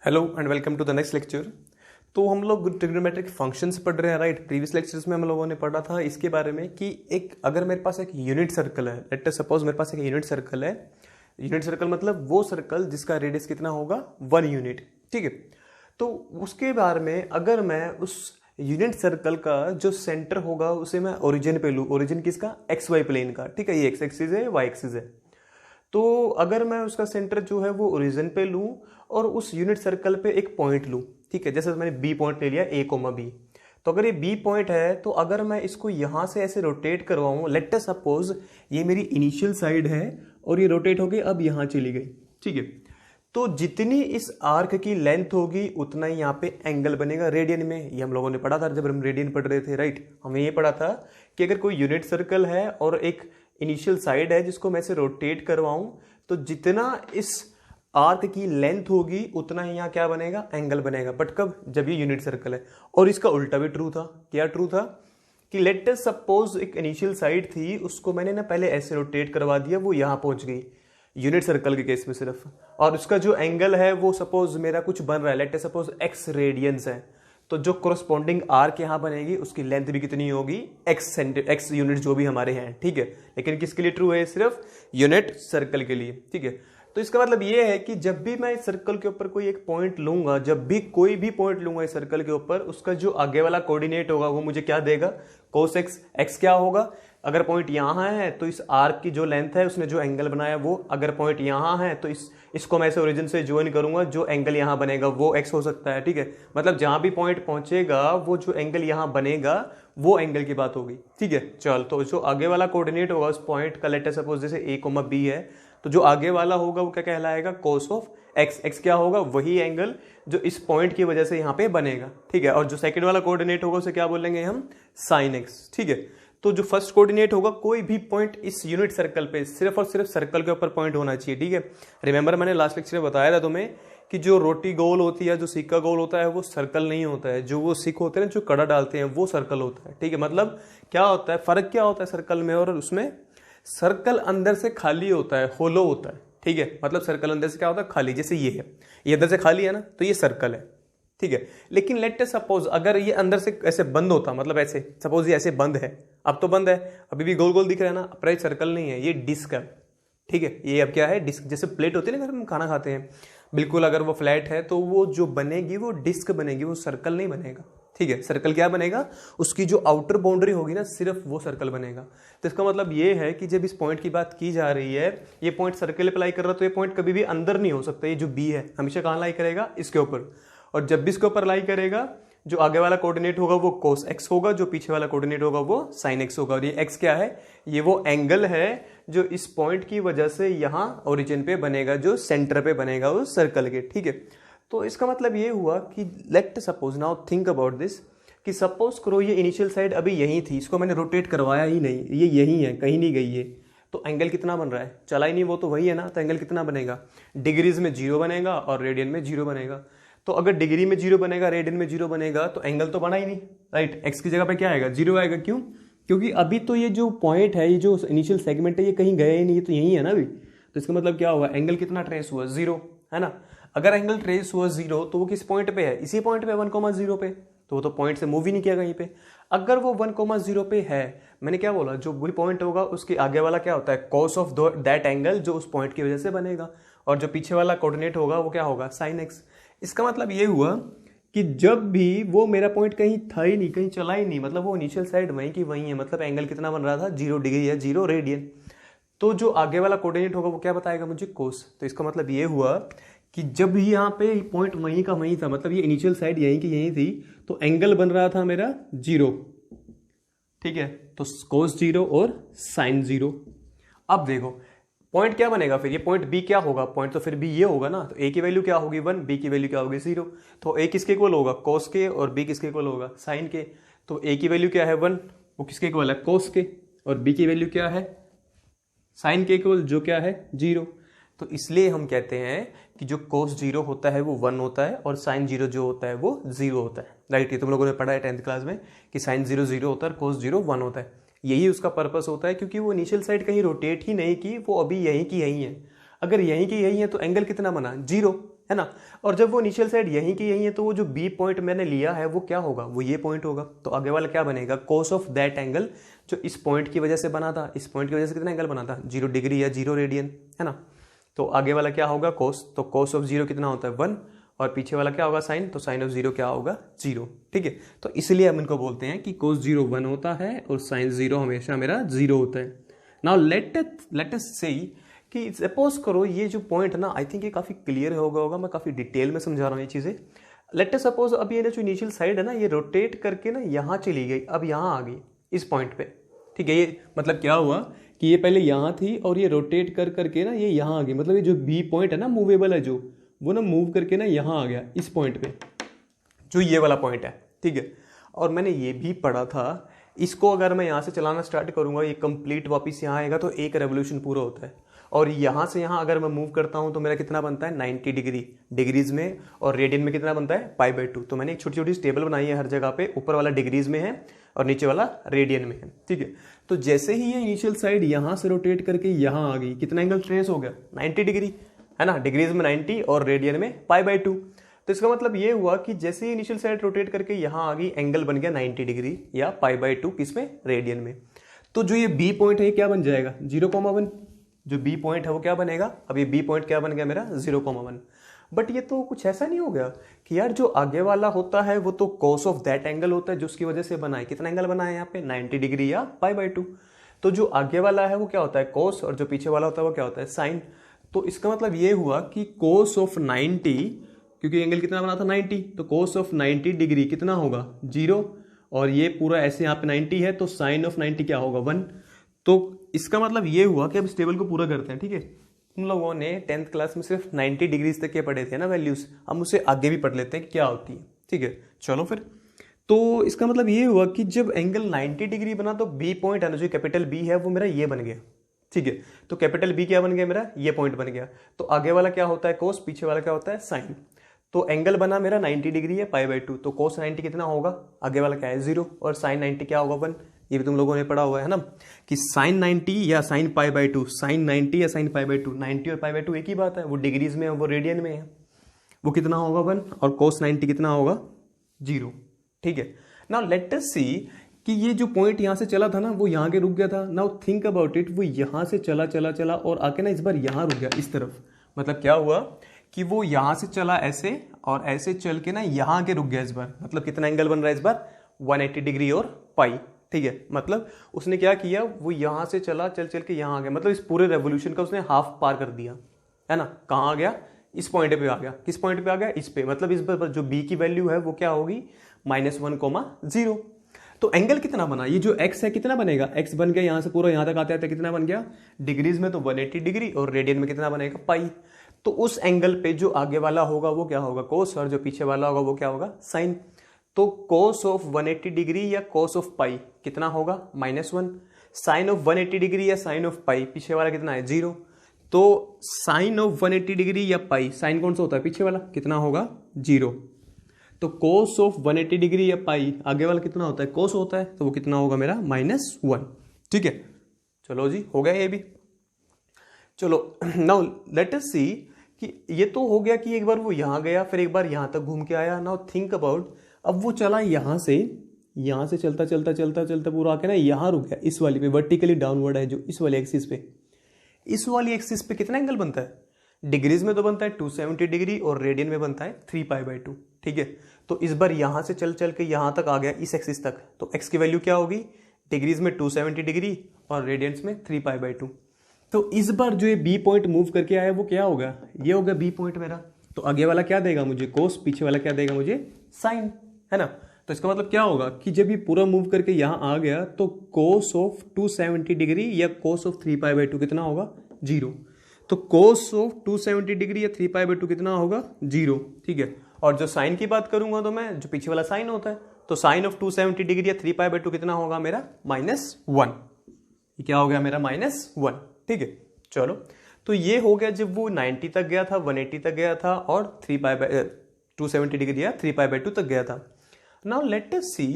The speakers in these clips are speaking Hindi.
Hello and welcome to the next lecture. तो हम लोग ट्रिग्नोमेट्रिक फंक्शंस पढ़ रहे हैं, राइट। प्रीवियस लेक्चर्स में हम लोगों ने पढ़ा था इसके बारे में कि अगर मेरे पास एक यूनिट सर्कल है, लेट अस सपोज मेरे पास एक यूनिट सर्कल है। यूनिट सर्कल मतलब वो सर्कल जिसका रेडियस कितना होगा, 1 यूनिट, ठीक है। तो उसके बारे में अगर मैं उस यूनिट सर्कल का जो सेंटर होगा उसे मैं ओरिजिन पे लूँ, ओरिजिन किसका, एक्स वाई प्लेन का, ठीक है। ये एक्स एक्सिस है, वाई एक्सिस है। तो अगर मैं उसका सेंटर जो है वो ओरिजिन पे लूं और उस यूनिट सर्कल पे एक पॉइंट लूं, ठीक है। जैसे मैंने बी पॉइंट ले लिया, ए कोमा बी। तो अगर ये बी पॉइंट है तो अगर मैं इसको यहां से ऐसे रोटेट करवाऊं, लेट अस सपोज ये मेरी इनिशियल साइड है और ये रोटेट हो गई, अब यहां चली गई, ठीक है। तो जितनी इस आर्क की लेंथ होगी उतना ही यहाँ पे एंगल बनेगा रेडियन में। ये हम लोगों ने पढ़ा था जब हम रेडियन पढ़ रहे थे, राइट। हमें ये पढ़ा था कि अगर कोई यूनिट सर्कल है और एक इनिशियल साइड है जिसको मैं से रोटेट करवाऊं, तो जितना इस आर्क की लेंथ होगी उतना ही यहाँ क्या बनेगा, एंगल बनेगा। बट कब, जब ये यूनिट सर्कल है। और इसका उल्टा भी ट्रू था। क्या ट्रू था कि लेट अस सपोज एक इनिशियल साइड थी, उसको मैंने ना पहले ऐसे रोटेट करवा दिया, वो यहां पहुंच गई यूनिट सर्कल के केस में सिर्फ, और उसका जो एंगल है वो सपोज मेरा कुछ बन रहा है, let us suppose x radians है। तो जो कोरस्पॉन्डिंग आर्क यहां बनेगी उसकी लेंथ भी कितनी होगी, एक्स यूनिट जो भी हमारे हैं, ठीक है। लेकिन किसके लिए ट्रू है, सिर्फ यूनिट सर्कल के लिए, ठीक है। तो इसका मतलब ये है कि जब भी मैं इस सर्कल के ऊपर कोई एक पॉइंट लूंगा, जब भी कोई भी पॉइंट लूंगा इस सर्कल के ऊपर, उसका जो आगे वाला कोऑर्डिनेट होगा वो मुझे क्या देगा, कोस एक्स। एक्स क्या होगा, अगर पॉइंट यहां है तो इस आर्क की जो लेंथ है उसने जो एंगल बनाया वो, अगर पॉइंट यहां है तो इसको मैं ऐसे ओरिजिन से ज्वाइन करूंगा, जो एंगल यहां बनेगा वो एक्स हो सकता है, ठीक है। मतलब जहां भी पॉइंट पहुंचेगा वो जो एंगल यहां बनेगा वो एंगल की बात होगी, ठीक है। चल, तो जो आगे वाला कोऑर्डिनेट होगा उस पॉइंट का, लेट अस सपोज जैसे ए कोमा बी है, तो जो आगे वाला होगा वो क्या कहलाएगा, कोस ऑफ एक्स। एक्स क्या होगा, वही एंगल जो इस पॉइंट की वजह से यहाँ पे बनेगा, ठीक है। और जो सेकंड वाला कोऑर्डिनेट होगा उसे क्या बोलेंगे हम, साइन एक्स, ठीक है। तो जो फर्स्ट कोऑर्डिनेट होगा, कोई भी पॉइंट इस यूनिट सर्कल पे सिर्फ और सिर्फ सर्कल के ऊपर पॉइंट होना चाहिए, ठीक है। रिमेंबर मैंने लास्ट लेक्चर में बताया था तुम्हें कि जो रोटी गोल होती है, जो सिक्का गोल होता है वो सर्कल नहीं होता है, जो वो सिक्के होते हैं जो कड़ा डालते हैं वो सर्कल होता है, ठीक है। मतलब क्या होता है, फर्क क्या होता है सर्कल में और उसमें, सर्कल अंदर से खाली होता है, होलो होता है, ठीक है। मतलब सर्कल अंदर से क्या होता है, खाली। जैसे ये है, ये अंदर से खाली है ना, तो ये सर्कल है, ठीक है। लेकिन लेट अस सपोज अगर ये अंदर से ऐसे बंद होता, मतलब ऐसे सपोज ये ऐसे बंद है, अब तो बंद है, अभी भी गोल गोल दिख रहा है ना, पर ये सर्कल नहीं है, ये डिस्क है, ठीक है। ये अब क्या है, डिस्क। जैसे प्लेट होती है ना, घर में खाना खाते हैं, बिल्कुल अगर वो फ्लैट है तो वो जो बनेगी वो डिस्क बनेगी, वो सर्कल नहीं बनेगा, ठीक है। सर्कल क्या बनेगा, उसकी जो आउटर बाउंड्री होगी ना, सिर्फ वो सर्कल बनेगा। तो इसका मतलब ये है कि जब इस पॉइंट की बात की जा रही है, ये पॉइंट सर्कल पे लाई कर रहा है, तो ये पॉइंट कभी भी अंदर नहीं हो सकता। ये जो बी है हमेशा कहाँ लाई करेगा, इसके ऊपर। और जब भी इसके ऊपर लाई करेगा, जो आगे वाला कोऑर्डिनेट होगा वो कोस एक्स होगा, जो पीछे वाला कोऑर्डिनेट होगा वो साइन एक्स होगा। और ये एक्स क्या है, ये वो एंगल है जो इस पॉइंट की वजह से यहां ओरिजिन पे बनेगा, जो सेंटर पे बनेगा उस सर्कल के, ठीक है। तो इसका मतलब ये हुआ कि let suppose now think about this, कि सपोज करो ये इनिशियल साइड अभी यही थी, इसको मैंने रोटेट करवाया ही नहीं, ये यही है, कहीं नहीं गई है, तो एंगल कितना बन रहा है, चला ही नहीं, वो तो वही है ना। तो एंगल कितना बनेगा, डिग्रीज में 0 बनेगा और रेडियन में 0 बनेगा। तो अगर डिग्री में 0 बनेगा, रेडियन में 0 बनेगा, तो एंगल तो बना ही नहीं, राइट। एक्स की जगह पे क्या आएगा, 0 आएगा। क्यों, क्योंकि अभी तो ये जो पॉइंट है, ये जो इनिशियल सेगमेंट है, ये कहीं गया ही नहीं, तो यही है ना अभी। तो इसका मतलब क्या हुआ, एंगल कितना ट्रेस हुआ, 0, है ना। अगर एंगल ट्रेस हुआ 0 तो वो किस पॉइंट पे है, इसी पॉइंट पे 1,0 पे, तो वो तो पॉइंट से मूव ही नहीं किया कहीं पे। अगर वो 1,0 पे है, मैंने क्या बोला, जो भी पॉइंट होगा उसके आगे वाला क्या होता है, कॉस ऑफ दैट एंगल जो उस पॉइंट की वजह से बनेगा, और जो पीछे वाला कोऑर्डिनेट होगा वो क्या होगा, साइन एक्स। इसका मतलब ये हुआ कि जब भी वो मेरा पॉइंट कहीं था ही नहीं, कहीं चला ही नहीं, मतलब वो इनिशियल साइड वहीं की वहीं है, मतलब एंगल कितना बन रहा था, 0 डिग्री है, 0 रेडियन। तो जो आगे वाला कोऑर्डिनेट होगा वो क्या बताएगा मुझे, कोस। तो इसका मतलब ये हुआ कि जब भी यहाँ पे पॉइंट वहीं का वहीं था, मतलब ये इनिशियल साइड यहीं की यहीं थी, तो एंगल बन रहा था मेरा 0, ठीक है। तो कोस 0 और साइन 0। अब देखो पॉइंट क्या बनेगा फिर, ये पॉइंट बी क्या होगा, पॉइंट तो फिर बी ये होगा ना। तो ए की वैल्यू क्या होगी 1, बी की वैल्यू क्या होगी 0। तो ए किसके इक्वल होगा, कोस के, और बी किसके इक्वल होगा, साइन के। तो ए की वैल्यू क्या है 1, वो किसके इक्वल है, कोस के, और बी की वैल्यू क्या है, साइन के इक्वल, जो क्या है 0। तो इसलिए हम कहते हैं कि जो कोस 0 होता है वो 1 होता है, और साइन 0 जो होता है वो 0 होता है, राइट। ये तुम लोगों ने पढ़ा है 10th क्लास में कि साइन 0 0 होता है और कोस 0 1 होता है। यही उसका पर्पस होता है, क्योंकि वो इनिशियल साइड कहीं रोटेट ही नहीं की, वो अभी यहीं की यहीं है। अगर यहीं की यहीं है तो एंगल कितना बना, 0, है ना। और जब वो इनिशियल साइड यहीं की यहीं है तो वो जो बी पॉइंट मैंने लिया है वो क्या होगा, वो ये पॉइंट होगा। तो आगे वाला क्या बनेगा, कोस ऑफ दैट एंगल जो इस पॉइंट की वजह से बना था, इस पॉइंट की वजह से कितना एंगल बना था, 0 डिग्री या 0 रेडियन, है ना। तो आगे वाला क्या होगा कोस, तो कोस ऑफ 0 कितना होता है 1, और पीछे वाला क्या होगा साइन, तो साइन ऑफ 0 क्या होगा 0, ठीक है। तो इसलिए हम इनको बोलते हैं कि कोस 0 1 होता है और साइन 0 हमेशा मेरा 0 होता है। नाउ लेट अस से कि सपोज करो ये जो पॉइंट ना, आई थिंक ये काफी क्लियर होगा, मैं काफी डिटेल में समझा रहा हूँ ये चीजें। लेट अस सपोज अब ये जो इनिशियल साइड है ना, ये रोटेट करके ना यहाँ चली गई, अब यहाँ आ गई इस पॉइंट पे, ठीक है। ये मतलब क्या हुआ कि ये पहले यहाँ थी और ये रोटेट कर करके ना ये यहाँ आ गई, मतलब ये जो बी पॉइंट है ना मूवेबल है जो, वो ना मूव करके ना यहाँ आ गया इस पॉइंट पे, जो ये वाला पॉइंट है, ठीक है। और मैंने ये भी पढ़ा था, इसको अगर मैं यहाँ से चलाना स्टार्ट करूंगा, ये कंप्लीट वापस यहाँ आएगा तो एक रेवोल्यूशन पूरा होता है। और यहाँ से यहाँ अगर मैं मूव करता हूँ तो मेरा कितना बनता है 90 डिग्रीज में, और रेडियन में कितना बनता है π/2। तो मैंने एक छोटी छोटी टेबल बनाई है हर जगह पे, ऊपर वाला डिग्रीज में है और नीचे वाला रेडियन में है, ठीक है। तो जैसे ही ये इनिशियल साइड यहाँ से रोटेट करके यहाँ आ गई, कितना एंगल ट्रेस हो गया 90 डिग्री, है ना। डिग्रीज में 90 और रेडियन में π/2। तो इसका मतलब ये हुआ कि जैसे ही इनिशियल साइड रोटेट करके यहाँ आ गई, एंगल बन गया 90 डिग्री या π/2, किसमें, रेडियन में। तो जो ये बी पॉइंट है क्या बन जाएगा 0,1, जो बी पॉइंट है वो क्या बनेगा, अब ये बी पॉइंट क्या बन गया मेरा 0,1। बट ये तो कुछ ऐसा नहीं हो गया कि यार जो आगे वाला होता है वो तो कोस ऑफ दैट एंगल होता है जो उसकी वजह से बना है, कितना एंगल बना है यहाँ पे 90 डिग्री या π/2। तो जो आगे वाला है वो क्या होता है कोस, और जो पीछे वाला होता है वो क्या होता है साइन। तो इसका मतलब ये हुआ कि कोस ऑफ 90, क्योंकि एंगल कितना बना था 90, तो कोस ऑफ 90 डिग्री कितना होगा 0, और ये पूरा ऐसे यहाँ पे 90 है तो साइन ऑफ 90 क्या होगा 1। तो इसका मतलब ये हुआ कि अब इस टेबल को पूरा करते हैं, ठीक है। तुम लोगों ने 10th क्लास में सिर्फ 90 डिग्रीज तक के पढ़े थे ना वैल्यूज, हम उससे आगे भी पढ़ लेते हैं कि क्या होती है, ठीक है। चलो फिर, तो इसका मतलब ये हुआ कि जब एंगल 90 डिग्री बना तो बी पॉइंट है ना, जो कैपिटल बी है वो मेरा ये बन गया, ठीक है। तो कैपिटल बी क्या बन गया मेरा, ये पॉइंट बन गया। तो आगे वाला क्या होता है कोस, पीछे वाला क्या होता है साइन। तो एंगल बना मेरा 90 डिग्री है π/2, तो कोस 90 कितना होगा, आगे वाला क्या है 0, और साइन 90 क्या होगा 1। ये भी तुम लोगों ने पढ़ा हुआ है ना कि साइन 90 या साइन π/2, साइन 90 या साइन π/2, 90 और π/2 एक ही बात है, वो डिग्रीज में है वो रेडियन में है, वो कितना होगा 1, और कोस 90 कितना होगा 0, ठीक है। नाउ लेट अस सी कि ये जो पॉइंट यहाँ से चला था ना वो यहाँ के रुक गया था। नाउ थिंक अबाउट इट, वो यहाँ से चला चला चला और आके ना इस बार यहाँ रुक गया इस तरफ। मतलब क्या हुआ कि वो यहाँ से चला ऐसे और ऐसे चल के ना यहाँ आके रुक गया इस बार। मतलब कितना एंगल बन रहा है इस बार 180 डिग्री और पाई, ठीक है। मतलब उसने क्या किया, वो यहाँ से चला चल चल के यहाँ आ गया, मतलब इस पूरे रेवोल्यूशन का उसने हाफ पार कर दिया, है ना। कहाँ आ गया, इस पॉइंट पे आ गया। किस पॉइंट पे आ गया, इस पे। मतलब इस पर जो बी की वैल्यू है वो क्या होगी -1,0। तो एंगल कितना बना, ये जो x है कितना बनेगा, x बन गया यहाँ से पूरा यहाँ तक आते आते कितना बन गया डिग्रीज में, तो 180 डिग्री, और रेडियन में कितना बनेगा पाई। तो उस एंगल पे जो आगे वाला होगा वो क्या होगा कोस, और जो पीछे वाला होगा वो क्या होगा साइन। तो कोस ऑफ 180 डिग्री या कोस ऑफ पाई कितना होगा -1, साइन ऑफ 180 डिग्री या साइन ऑफ पाई पीछे वाला कितना है 0। तो साइन ऑफ 180 डिग्री या पाई, साइन कौन सा होता है पीछे वाला, कितना होगा 0। तो कोस ऑफ 180 डिग्री या पाई आगे वाला कितना होता है कोस होता है, तो वो कितना होगा मेरा -1, ठीक है। चलो जी हो गया ये भी। चलो नाउ लेट अस सी कि ये तो हो गया कि एक बार वो यहाँ गया फिर एक बार यहाँ तक घूम के आया। नाउ थिंक अबाउट, अब वो चला यहाँ से चलता चलता चलता चलता पूरा आके ना यहाँ रुक गया इस वाली पे, वर्टिकली डाउनवर्ड है जो इस वाली एक्सिस पे। इस वाली एक्सिस पे कितना एंगल बनता है, डिग्रीज में तो बनता है 270 डिग्री और रेडियन में बनता है 3π/2, ठीक है। तो इस बार यहां से चल चल के यहां तक आ गया इस एक्सिस तक, तो x की वैल्यू क्या होगी, डिग्रीज में 270 डिग्री और रेडियंस में 3π/2। तो इस बार जो ये बी पॉइंट मूव करके आया वो क्या होगा, ये होगा बी पॉइंट मेरा। तो आगे वाला क्या देगा मुझे कोस, पीछे वाला क्या देगा मुझे साइन, है ना। तो इसका मतलब क्या होगा कि जब ये पूरा मूव करके यहां आ गया तो कोस ऑफ 270 डिग्री या कोस ऑफ 3π/2 कितना होगा 0। तो कोस ऑफ 270 डिग्री या 3π/2 कितना होगा 0, ठीक है। और जो साइन की बात करूंगा तो मैं, जो पीछे वाला साइन होता है, तो साइन ऑफ 270 डिग्री या 3π/2 कितना होगा मेरा -1। ये क्या हो गया मेरा -1, ठीक है। चलो तो ये हो गया जब वो 90 तक गया था, 180 तक गया था और 270 डिग्री या 3π/2 तक गया था। नाउ लेट अस सी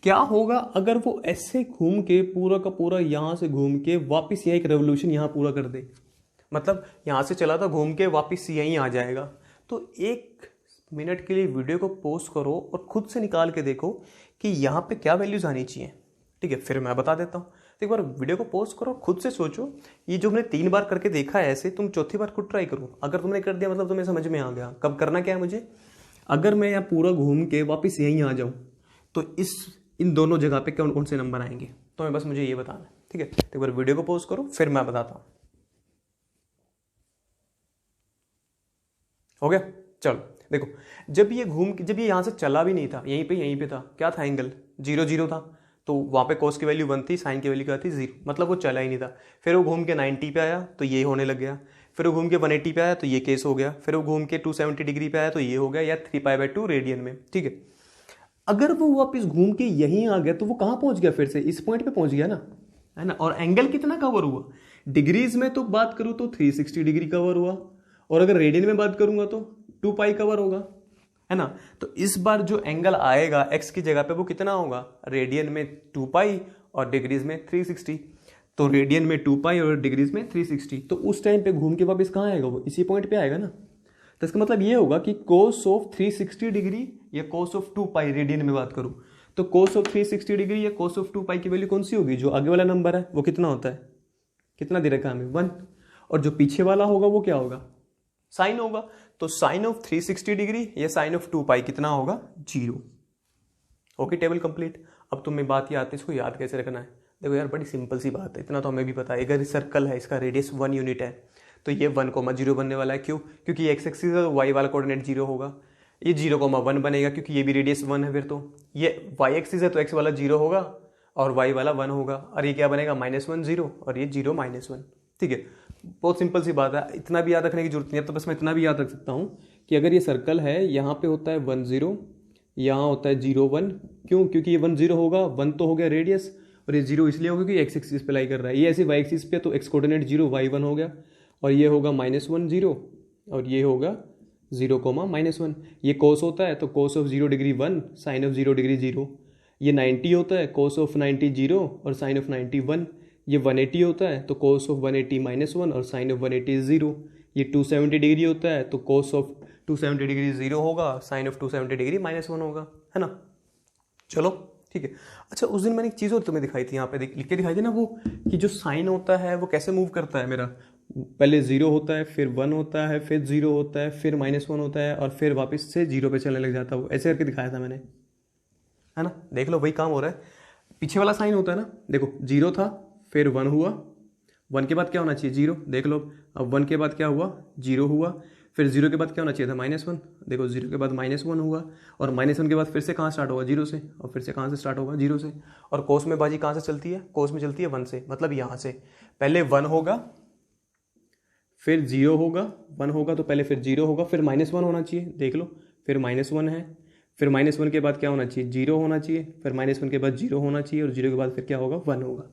क्या होगा अगर वो ऐसे घूम के पूरा का पूरा यहां से घूम के वापिस यहाँ एक रेवोल्यूशन यहाँ पूरा कर दे। मतलब यहां से चला था घूम के वापिस यहीं आ जाएगा, तो 1 मिनट के लिए वीडियो को पॉज करो और खुद से निकाल के देखो कि यहाँ पे क्या वैल्यूज आनी चाहिए, ठीक है, फिर मैं बता देता हूँ। तो एक बार वीडियो को पॉज करो, खुद से सोचो, ये जो हमने 3 बार करके देखा है ऐसे, तुम चौथी बार खुद ट्राई करो। अगर तुमने कर दिया मतलब तुम्हें समझ में आ गया। कब करना क्या है मुझे, अगर मैं यहाँ पूरा घूम के वापस यहीं आ जाऊँ तो इन दोनों जगह पे कौन कौन से नंबर आएंगे, तो मैं बस मुझे ये बताना है, ठीक है। तो एक बार वीडियो को पॉज करो, फिर मैं बताता हूँ। हो गया, चलो देखो, जब ये यहाँ से चला भी नहीं था, यहीं पे था, क्या था एंगल 0 0 था, तो वहाँ पे कोस की वैल्यू 1 थी, साइन की वैल्यू क्या थी 0, मतलब वो चला ही नहीं था। फिर वो घूम के 90 पे आया तो ये होने लग गया, फिर वो घूम के 180 पे आया तो ये केस हो गया, फिर वो घूम के 270 डिग्री पे आया तो ये हो गया, या 3π/2 रेडियन में, ठीक है। अगर वो वापस घूम के यहीं आ गया तो वो कहाँ पहुंच गया, फिर से इस पॉइंट पे पहुंच गया ना, है ना। और एंगल कितना कवर हुआ, डिग्रीज में तो बात करूँ तो 360 डिग्री कवर हुआ, और अगर रेडियन में बात करूंगा तो 2π कवर होगा, है ना। तो इस बार जो एंगल आएगा x की जगह पे वो कितना होगा, रेडियन में 2π और डिग्रीज में 360। तो रेडियन में 2π और डिग्रीज में 360, तो उस टाइम पे घूम के वापस कहाँ आएगा, वो इसी पॉइंट पे आएगा ना। तो इसका मतलब ये होगा कि cos ऑफ 360 डिग्री या cos ऑफ 2π, रेडियन में बात करूँ तो cos ऑफ 360 डिग्री या cos ऑफ 2π की वैल्यू कौन सी होगी, जो आगे वाला नंबर है वो कितना होता है, कितना दे रखा है हमें 1, और जो पीछे वाला होगा वो क्या होगा, साइन होगा। तो साइन ऑफ 360 डिग्री या साइन ऑफ 2π कितना होगा, 0। Okay, table complete. अब तुम्हें बात ये आती है इसको याद कैसे रखना है। देखो यार, बड़ी सिंपल सी बात है, इतना तो हमें भी पता है। अगर सर्कल है, इसका रेडियस 1 यूनिट है, तो ये 1,0 बनने वाला है। क्यों, क्योंकि ये एक्स एक्सिस है तो वाई वाला कोऑर्डिनेट 0 होगा। ये 0,1 बनेगा क्योंकि ये भी रेडियस 1 है। फिर तो ये वाई एक्सिस है तो एक्स वाला 0 होगा और वाई वाला 1 होगा, और ये क्या बनेगा, -1 0, और ये 0 -1, ठीक है। बहुत सिंपल सी बात है, इतना भी याद रखने की जरूरत नहीं है। तो बस मैं इतना भी याद रख सकता हूँ कि अगर ये सर्कल है, यहाँ पे होता है 1 0, यहाँ होता है 0 1। क्यों, क्योंकि ये 1 0 होगा, 1 तो हो गया रेडियस, और ये 0 इसलिए होगा क्योंकि एक्स एक्सिस पे लाई कर रहा है। ये ऐसे वाई एक्सिस पे तो एक्स कोऑर्डिनेट 0 y 1 हो गया, और ये होगा -1 0, और ये होगा 0, -1। ये कोस होता है तो cos of 0 degree 1, sine of 0 degree 0। ये 90 होता है, कोस ऑफ 90 0 और साइन ऑफ 90 1। ये 180 होता है तो कोस ऑफ 180 -1 और साइन ऑफ 180 0। ये 270 डिग्री होता है तो कोस ऑफ 270 डिग्री 0 होगा, साइन ऑफ 270 डिग्री -1 होगा, है ना। चलो ठीक है। अच्छा, उस दिन मैंने एक चीज़ और तुम्हें दिखाई थी, यहाँ पे लिख के दिखाई थी ना, वो कि जो साइन होता है वो कैसे मूव करता है मेरा। पहले 0 होता है, फिर 1 होता है, फिर 0 होता है, फिर -1 होता है, और फिर वापस से 0 पे चलने लग जाता है। वो ऐसे करके दिखाया था मैंने, है ना। देख लो, वही काम हो रहा है। पीछे वाला साइन होता है ना, देखो 0 था, फिर 1 हुआ, 1 के बाद क्या होना चाहिए 0, देख लो। अब 1 के बाद क्या हुआ, 0 हुआ, फिर 0 के बाद क्या होना चाहिए था -1, देखो 0 के बाद -1 हुआ, और -1 के बाद फिर से कहाँ स्टार्ट होगा, 0 से, और फिर से कहाँ से स्टार्ट होगा, 0 से। और कोस में बाजी कहाँ से चलती है, कोस में चलती है 1 से, मतलब यहाँ से पहले 1 होगा, फिर 0 होगा, 1 होगा तो पहले फिर 0 होगा, फिर -1 होना चाहिए, देख लो, फिर -1 है, फिर -1 के बाद क्या होना चाहिए, 0 होना चाहिए, फिर -1 के बाद 0 होना चाहिए, और 0 के बाद फिर क्या होगा, 1 होगा।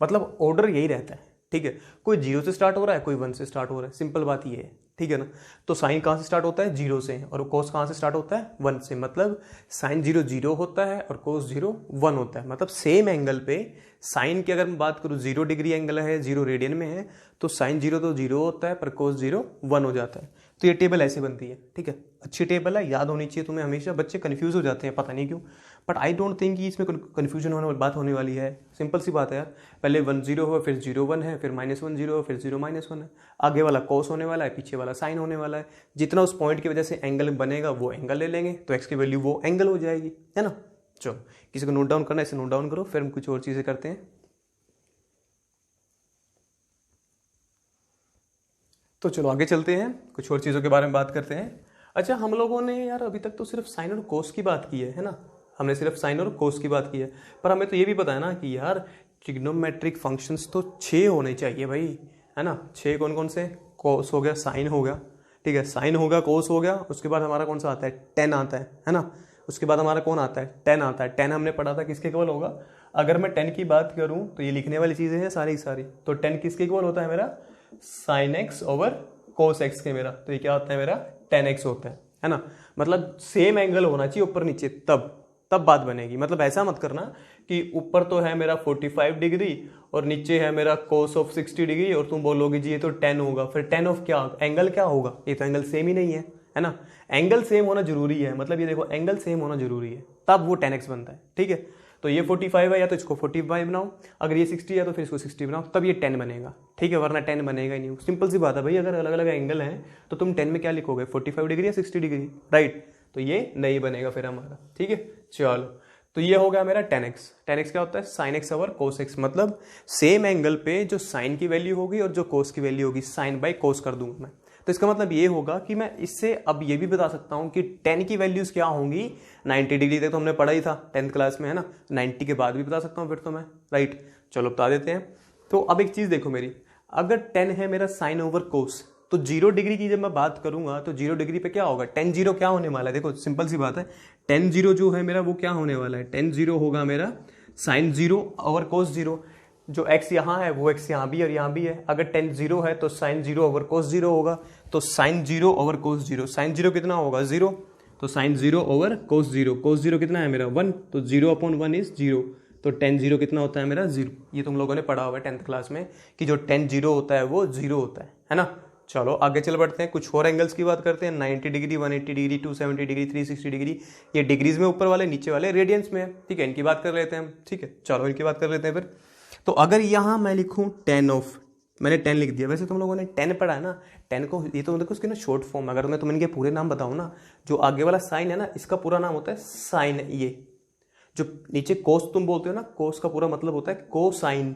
मतलब ऑर्डर यही रहता है, ठीक है। कोई 0 से स्टार्ट हो रहा है, कोई 1 से स्टार्ट हो रहा है, सिंपल बात ये है, ठीक है ना। तो साइन कहाँ से स्टार्ट होता है, 0 से, और कोस कहाँ से स्टार्ट होता है, 1 से। मतलब साइन 0 0 होता है और कोस 0 1 होता है। मतलब सेम एंगल पे साइन की अगर मैं बात करूँ, 0 डिग्री एंगल है, 0 रेडियन में है, तो साइन 0 तो 0 होता है, पर कोस 0 1 हो जाता है। तो ये टेबल ऐसे बनती है, ठीक है। अच्छी टेबल है, याद होनी चाहिए तुम्हें हमेशा। बच्चे कंफ्यूज हो जाते हैं, पता नहीं क्यों, बट आई डोंट थिंक कि इसमें कंफ्यूजन बात होने वाली है। सिंपल सी बात है यार, पहले 1 0 हो, फिर 0 1 है, फिर -1 0 हो, फिर 0 -1 है। आगे वाला कोस होने वाला है, पीछे वाला साइन होने वाला है। जितना उस पॉइंट की वजह से एंगल बनेगा वो एंगल ले लेंगे, तो एक्स की वैल्यू वो एंगल हो जाएगी, है ना। चलो, किसी को नोट डाउन करना है इसे नोट डाउन करो, फिर हम कुछ और चीज़ें करते हैं। तो चलो आगे चलते हैं, कुछ और चीज़ों के बारे में बात करते हैं। अच्छा, हम लोगों ने यार अभी तक तो सिर्फ साइन और कोस की बात की है ना। हमने सिर्फ साइन और कोस की बात की है, पर हमें तो ये भी पता है ना कि यार ट्रिग्नोमेट्रिक फंक्शंस तो 6 होने चाहिए भाई, है ना। 6 कौन कौन से, कोस हो गया, साइन हो गया, ठीक है, साइन होगा, कोस हो गया, उसके बाद हमारा कौन सा आता है, टेन आता है ना। उसके बाद हमारा कौन आता है, टेन आता है। टेन हमने पढ़ा था किसके इक्वल होगा। अगर मैं 10 की बात करूं तो ये लिखने वाली चीज़ें हैं सारी की सारी, तो 10 किसके इक्वल होता है मेरा, sine x over cos x के मेरा। तो ये क्या होता है मेरा, 10x होता है ना। मतलब सेम एंगल होना चाहिए ऊपर नीचे, तब बात बनेगी। मतलब ऐसा मत करना कि ऊपर तो है मेरा 45 डिग्री और नीचे है मेरा कोस ऑफ 60 डिग्री और तुम बोलोगे जी ये तो 10 होगा, फिर 10 ऑफ क्या, एंगल क्या होगा, ये तो एंगल सेम ही नहीं है, है ना। एंगल सेम होना जरूरी है, मतलब ये देखो एंगल सेम होना जरूरी है, तब वो 10x बनता है, ठीक है। तो ये 45 है या तो इसको 45 बनाओ, अगर ये 60 है तो फिर इसको 60 बनाओ, तब ये 10 बनेगा, ठीक है, वरना 10 बनेगा ही नहीं। सिंपल सी बात है भाई, अगर अलग अलग एंगल हैं तो तुम 10 में क्या लिखोगे, 45 डिग्री या 60 डिग्री, राइट। तो ये नहीं बनेगा फिर हमारा, ठीक है। चलो, तो ये हो गया मेरा 10x। 10x क्या होता है, sine x over cos x, मतलब सेम एंगल पे जो साइन की वैल्यू होगी और जो कोस की वैल्यू होगी, साइन बाई कोस कर दूंगा मैं। तो इसका मतलब ये होगा कि मैं इससे अब ये भी बता सकता हूं कि 10 की वैल्यूज क्या होंगी। 90 डिग्री तक तो हमने पढ़ा ही था 10th क्लास में, है ना। 90 के बाद भी बता सकता हूं फिर तो मैं, राइट। चलो बता देते हैं। तो अब एक चीज देखो मेरी, अगर 10 है मेरा साइन ओवर कोस, तो 0 डिग्री की जब मैं बात करूंगा तो 0 डिग्री पे क्या होगा, 10 0 क्या होने वाला है, देखो सिंपल सी बात है, 10 0 जो है मेरा वो क्या होने वाला है, 10 0 होगा मेरा साइन 0 ओवर कोस 0। जो x यहाँ है वो x यहाँ भी और यहाँ भी है, अगर 10 0 है तो साइन 0 ओवर कोस 0 होगा, तो साइन 0 ओवर कोस 0, साइन 0 कितना होगा 0, तो साइन 0 ओवर कोस 0, कोस 0 कितना है मेरा 1, तो 0/1 इज 0, तो 10 0 कितना होता है मेरा 0। ये तुम लोगों ने पढ़ा होगा 10th क्लास में कि जो 10 0 होता है वो 0 होता है ना। चलो आगे चल बढ़ते हैं, कुछ और एंगल्स की बात करते हैं। 90 डिग्री, 180 डिग्री, 270 डिग्री, 360 डिग्री, ये डिग्रीज में ऊपर वाले, नीचे वाले रेडियंस में है, ठीक है। इनकी बात कर लेते हैं हम, ठीक है। चलो इनकी बात कर लेते हैं फिर। तो अगर यहाँ मैं लिखूँ 10 ऑफ, मैंने 10 लिख दिया, वैसे तुम लोगों ने 10 पढ़ा है ना, 10 को ये तो देखो उसके ना शॉर्ट फॉर्म, अगर मैं तुम्हें इनके पूरे नाम बताऊँ ना, जो आगे वाला साइन है ना, इसका पूरा नाम होता है साइन। ये जो नीचे कोस तुम बोलते हो ना, कोस का पूरा मतलब होता है कोसाइन,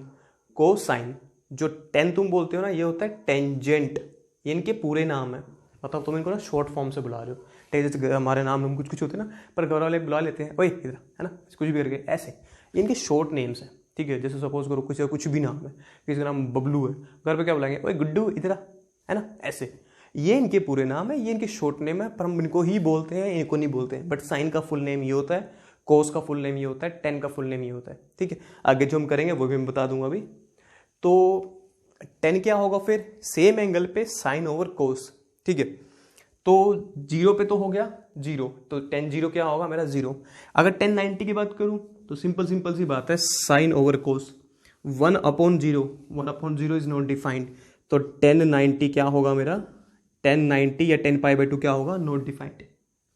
कोसाइन। जो 10 तुम बोलते हो ना, ये होता है टेंजेंट। ये इनके पूरे नाम है, मतलब तुम इनको ना शॉर्ट फॉर्म से बुला रहे हो। जैसे हमारे नाम हम कुछ कुछ होते हैं ना, पर घर वाले बुला लेते हैं ओए इधर, है ना, कुछ भी करके ऐसे। ये इनके शॉर्ट नेम्स हैं, ठीक है। जैसे सपोज करो कुछ भी नाम है, किसी का नाम बबलू है, घर पे क्या बुलाएंगे, ओए गुड्डू इधर, है ना, ऐसे। ये इनके पूरे नाम है, ये इनके शॉर्ट नेम है, पर हम इनको ही बोलते हैं, इनको नहीं बोलते हैं। बट साइन का फुल नेम ये होता है, कोस का फुल नेम ये होता है, 10 का फुल नेम ये होता है, ठीक है। आगे जो हम करेंगे वो भी मैं बता दूंगा अभी। तो 10 क्या होगा फिर, सेम एंगल पे साइन ओवर कोस, ठीक है। तो 0 पे तो हो गया 0, तो 10 0 क्या होगा मेरा 0। अगर 10 90 की बात करूं तो सिंपल सी बात है, sine over cos 1/0, 1/0 is not defined, तो 10 90 क्या होगा मेरा, 10 90 या 10 π/2 क्या होगा, नॉट डिफाइंड।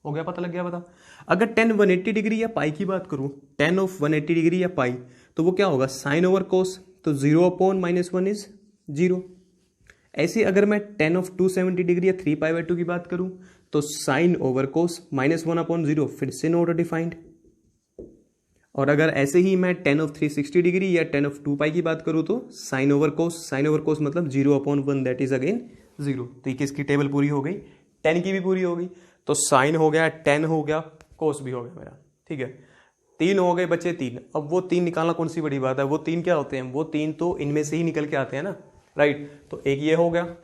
हो गया, पता लग गया, बता। अगर 10 180 डिग्री या पाई की बात करूं, 10 ऑफ 180 डिग्री या पाई, तो वो क्या होगा, साइन ओवर कोस, तो 0/-1 इज 0। ऐसे अगर मैं 10 ऑफ 270 डिग्री या 3 π/2 की बात करूं, तो साइन ओवर कोस -1/0, फिर से नॉट डिफाइंड। और अगर ऐसे ही मैं 10 ऑफ 360 डिग्री या 10 ऑफ 2 पाई की बात करूं, तो साइन ओवर कोस मतलब 0/1, दैट इज अगेन 0। तो किसकी टेबल पूरी हो गई, 10 की भी पूरी हो गई। तो साइन हो गया, 10 हो गया, कोस भी हो गया मेरा, ठीक है। 3 हो गए, बचे 3। अब वो 3 निकालना कौन सी बड़ी बात है, वो 3 क्या होते हैं, वो 3 तो इनमें से ही निकल के आते हैं ना, राइट। तो एक ये हो गया।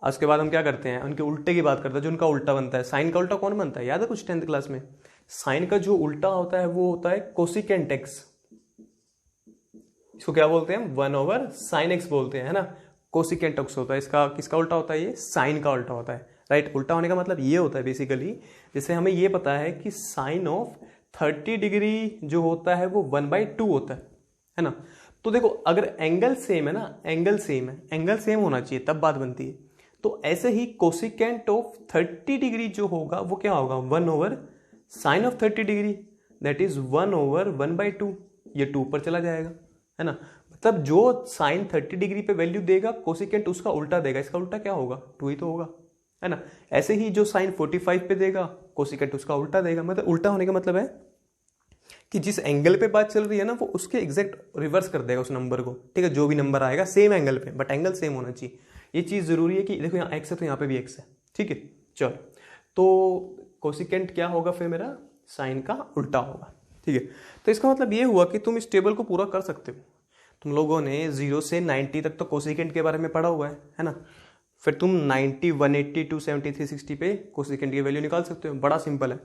उसके बाद हम क्या करते हैं, उनके उल्टे की बात करते हैं, जो उनका उल्टा बनता है। साइन का उल्टा कौन बनता है, याद है कुछ 10th क्लास में। साइन का जो उल्टा होता है वो होता है कोसिकेंट एक्स। इसको क्या बोलते हैं, 1/sin x बोलते हैं, है ना। कोसिकेंट एक्स होता है इसका, किसका उल्टा होता है, ये साइन का उल्टा होता है, राइट। उल्टा होने का मतलब ये होता है बेसिकली, जैसे हमें ये पता है कि साइन ऑफ 30 डिग्री जो होता है वो 1/2 होता है ना। तो देखो अगर एंगल सेम है ना, एंगल सेम होना चाहिए तब बात बनती है। तो ऐसे ही कोसिकेंट ऑफ 30 डिग्री जो होगा वो क्या होगा, 1/sin of 30 degree, that is 1/1/2। ये 2 पर चला जाएगा, है ना। मतलब जो साइन 30 डिग्री पे वैल्यू देगा, कोसिकेंट उसका उल्टा देगा, इसका उल्टा क्या होगा, 2 ही तो होगा, है ना। ऐसे ही जो साइन 45 पे देगा, कोसिकेंट उसका उल्टा देगा। मतलब उल्टा होने का मतलब है कि जिस एंगल पे बात चल रही है ना, वो उसके एग्जैक्ट रिवर्स कर देगा उस नंबर को, ठीक है। जो भी नंबर आएगा सेम एंगल पे, बट एंगल सेम होना चाहिए। ये चीज जरूरी है कि देखो यहाँ एक्स है तो यहाँ पे भी एक्स है, ठीक है। चलो, तो कोसिकेंट क्या होगा फिर मेरा, साइन का उल्टा होगा, ठीक है। तो इसका मतलब ये हुआ कि तुम इस टेबल को पूरा कर सकते हो। तुम लोगों ने 0 से 90 तक तो कोसिकेंट के बारे में पढ़ा हुआ है ना। फिर तुम 90, 180, 270, 360 पे कोसिकेंट की वैल्यू निकाल सकते हो, बड़ा सिंपल है।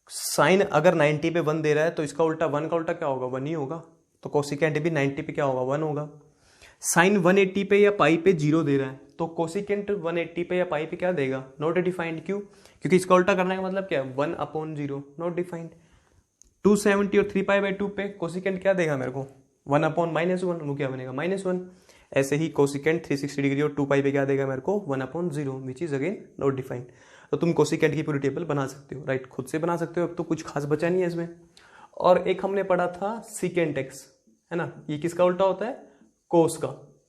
साइन अगर 90 पे 1 दे रहा है तो इसका उल्टा 1 का उल्टा क्या होगा, 1 ही होगा। तो कोसिकेंट भी 90 पे क्या होगा, 1 होगा। साइन 180 पे या पाई पे 0 दे रहा है तो कोसिकेंट 180 पे या पाई पे क्या देगा, नॉट डिफाइंड। क्यों, क्योंकि इसका उल्टा करने का मतलब क्या है, 1/0, नॉट डिफाइंड। 270 और 3 π/2 पे कोसिकेंट क्या देगा मेरे को, 1/-1, वो क्या बनेगा, -1। ऐसे ही कोसिकेंट 360 डिग्री और 2 पाई पे क्या देगा मेरे को 1/0 which is again not defined. तो तुम कोसिकेंट की पूरी टेबल बना सकते हो, राइट, खुद से बना सकते हो। अब तो कुछ खास बचा नहीं है इसमें। और एक हमने पढ़ा था सीकेंट एक्स, है ना, ये किसका उल्टा होता है, कोस का।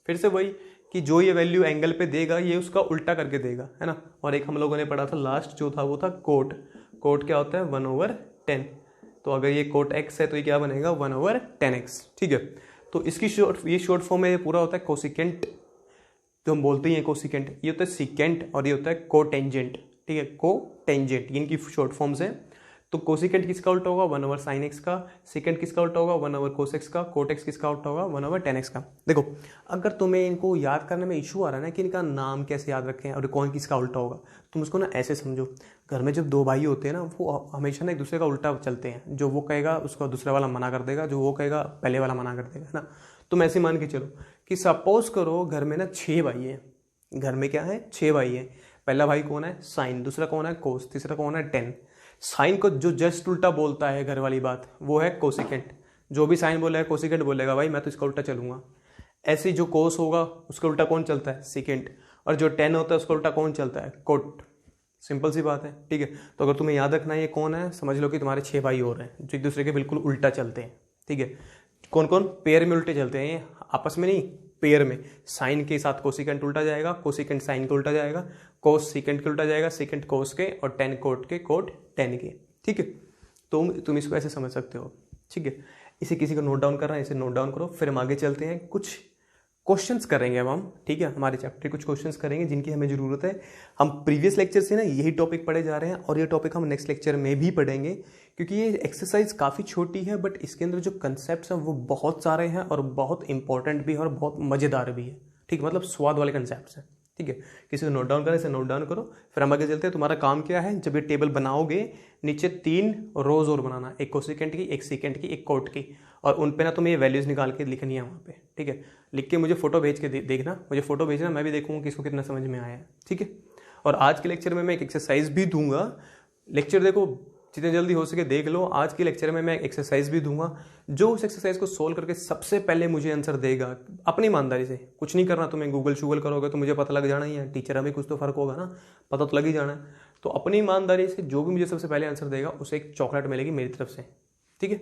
फिर से वही कि जो ये वैल्यू एंगल पे देगा ये उसका उल्टा करके देगा, है ना। और एक हम लोगों ने पढ़ा था लास्ट जो था वो था कोट। कोट क्या होता है 1/10। तो अगर ये कोट एक्स है तो ये क्या बनेगा 1/10x, ठीक है। तो इसकी ये शॉर्ट फॉर्म में ये पूरा होता है कोसिकेंट, तो हम बोलते हैं कोसिकेंट। ये होता है सीकेंट और ये होता है कोटेंजेंट, ठीक है, कोटेंजेंट इनकी शॉर्ट फॉर्म्स है। तो कोसिकेंट किसका उल्टा होगा 1/sin x का, सेकेंड किसका उल्टा होगा 1/cos x का, कोट एक्स किसका उल्टा होगा 1/10x का। देखो अगर तुम्हें इनको याद करने में इशू आ रहा है ना कि इनका नाम कैसे याद रखें और कौन किसका उल्टा होगा, तुम उसको ना ऐसे समझो। घर में जब दो भाई होते हैं ना वो हमेशा ना एक दूसरे का उल्टा चलते हैं, जो वो कहेगा उसका दूसरा वाला मना कर देगा, जो वो कहेगा पहले वाला मना कर देगा, है ना। तुम ऐसे मान के चलो कि सपोज करो घर में ना 6 भाई हैं, घर में क्या है 6 भाई हैं। पहला भाई कौन है साइन, दूसरा कौन है कोस, तीसरा कौन है टेन। साइन को जो जस्ट उल्टा बोलता है घर वाली बात वो है कोसिकेंट। जो भी साइन बोलेगा कोसिकेंट बोलेगा, भाई मैं तो इसका उल्टा चलूंगा। ऐसे जो कोस होगा उसका उल्टा कौन चलता है सेकेंट, और जो टेन होता है उसका उल्टा कौन चलता है कोट। सिंपल सी बात है, ठीक है। तो अगर तुम्हें याद रखना है ये कौन है, समझ लो कि तुम्हारे 6 भाई और हैं जो एक दूसरे के बिल्कुल उल्टा चलते हैं, ठीक है। कौन कौन पेयर में उल्टे चलते हैं, ये आपस में नहीं पेयर में। साइन के साथ कोसिकेंट उल्टा जाएगा, कोसिकेंट साइन के उल्टा जाएगा, कोस सेकेंट के उल्टा जाएगा, सेकेंट कोस के, और टेन कोट के, कोट टेन के, ठीक है। तो तुम इसको ऐसे समझ सकते हो, ठीक है। इसे किसी को नोट डाउन करना है इसे नोट डाउन करो। फिर हम आगे चलते हैं, कुछ क्वेश्चंस करेंगे अब हम, ठीक है। हमारे चैप्टर कुछ क्वेश्चंस करेंगे जिनकी हमें जरूरत है। हम प्रीवियस लेक्चर से ना यही टॉपिक पढ़े जा रहे हैं और ये टॉपिक हम नेक्स्ट लेक्चर में भी पढ़ेंगे, क्योंकि ये एक्सरसाइज काफ़ी छोटी है बट इसके अंदर जो कंसेप्ट हैं वो बहुत सारे हैं और बहुत इंपॉर्टेंट भी है और बहुत मज़ेदार भी है, ठीक है। मतलब स्वाद वाले कंसेप्ट हैं, ठीक है। किसी को नोट डाउन करें इसे नोट डाउन करो। फिर हम आगे चलते हैं। तुम्हारा काम क्या है, जब ये टेबल बनाओगे नीचे 3 रोज और बनाना, एक कोसिकेंट की, एक सेकेंट की, एक कोट की, और उन पे ना तुम्हें ये वैल्यूज निकाल के लिखनी है वहाँ पे, ठीक है। लिख के मुझे फोटो भेज के देखना, मुझे फोटो भेजना, मैं भी देखूंगा कि इसको कितना समझ में आया है, ठीक है। और आज के लेक्चर में मैं एक एक्सरसाइज भी दूंगा। लेक्चर देखो जितने जल्दी हो सके देख लो। आज के लेक्चर में मैं एक एक्सरसाइज भी दूंगा, जो उस एक्सरसाइज को सोल्व करके सबसे पहले मुझे आंसर देगा अपनी ईमानदारी से, कुछ नहीं करना तुम्हें। गूगल शूगल करोगे तो मुझे पता लग जाना ही है, टीचर हमें कुछ तो फर्क होगा ना, पता तो लग ही जाना है। तो अपनी ईमानदारी से जो भी मुझे सबसे पहले आंसर देगा उसे एक चॉकलेट मिलेगी मेरी तरफ से, ठीक है।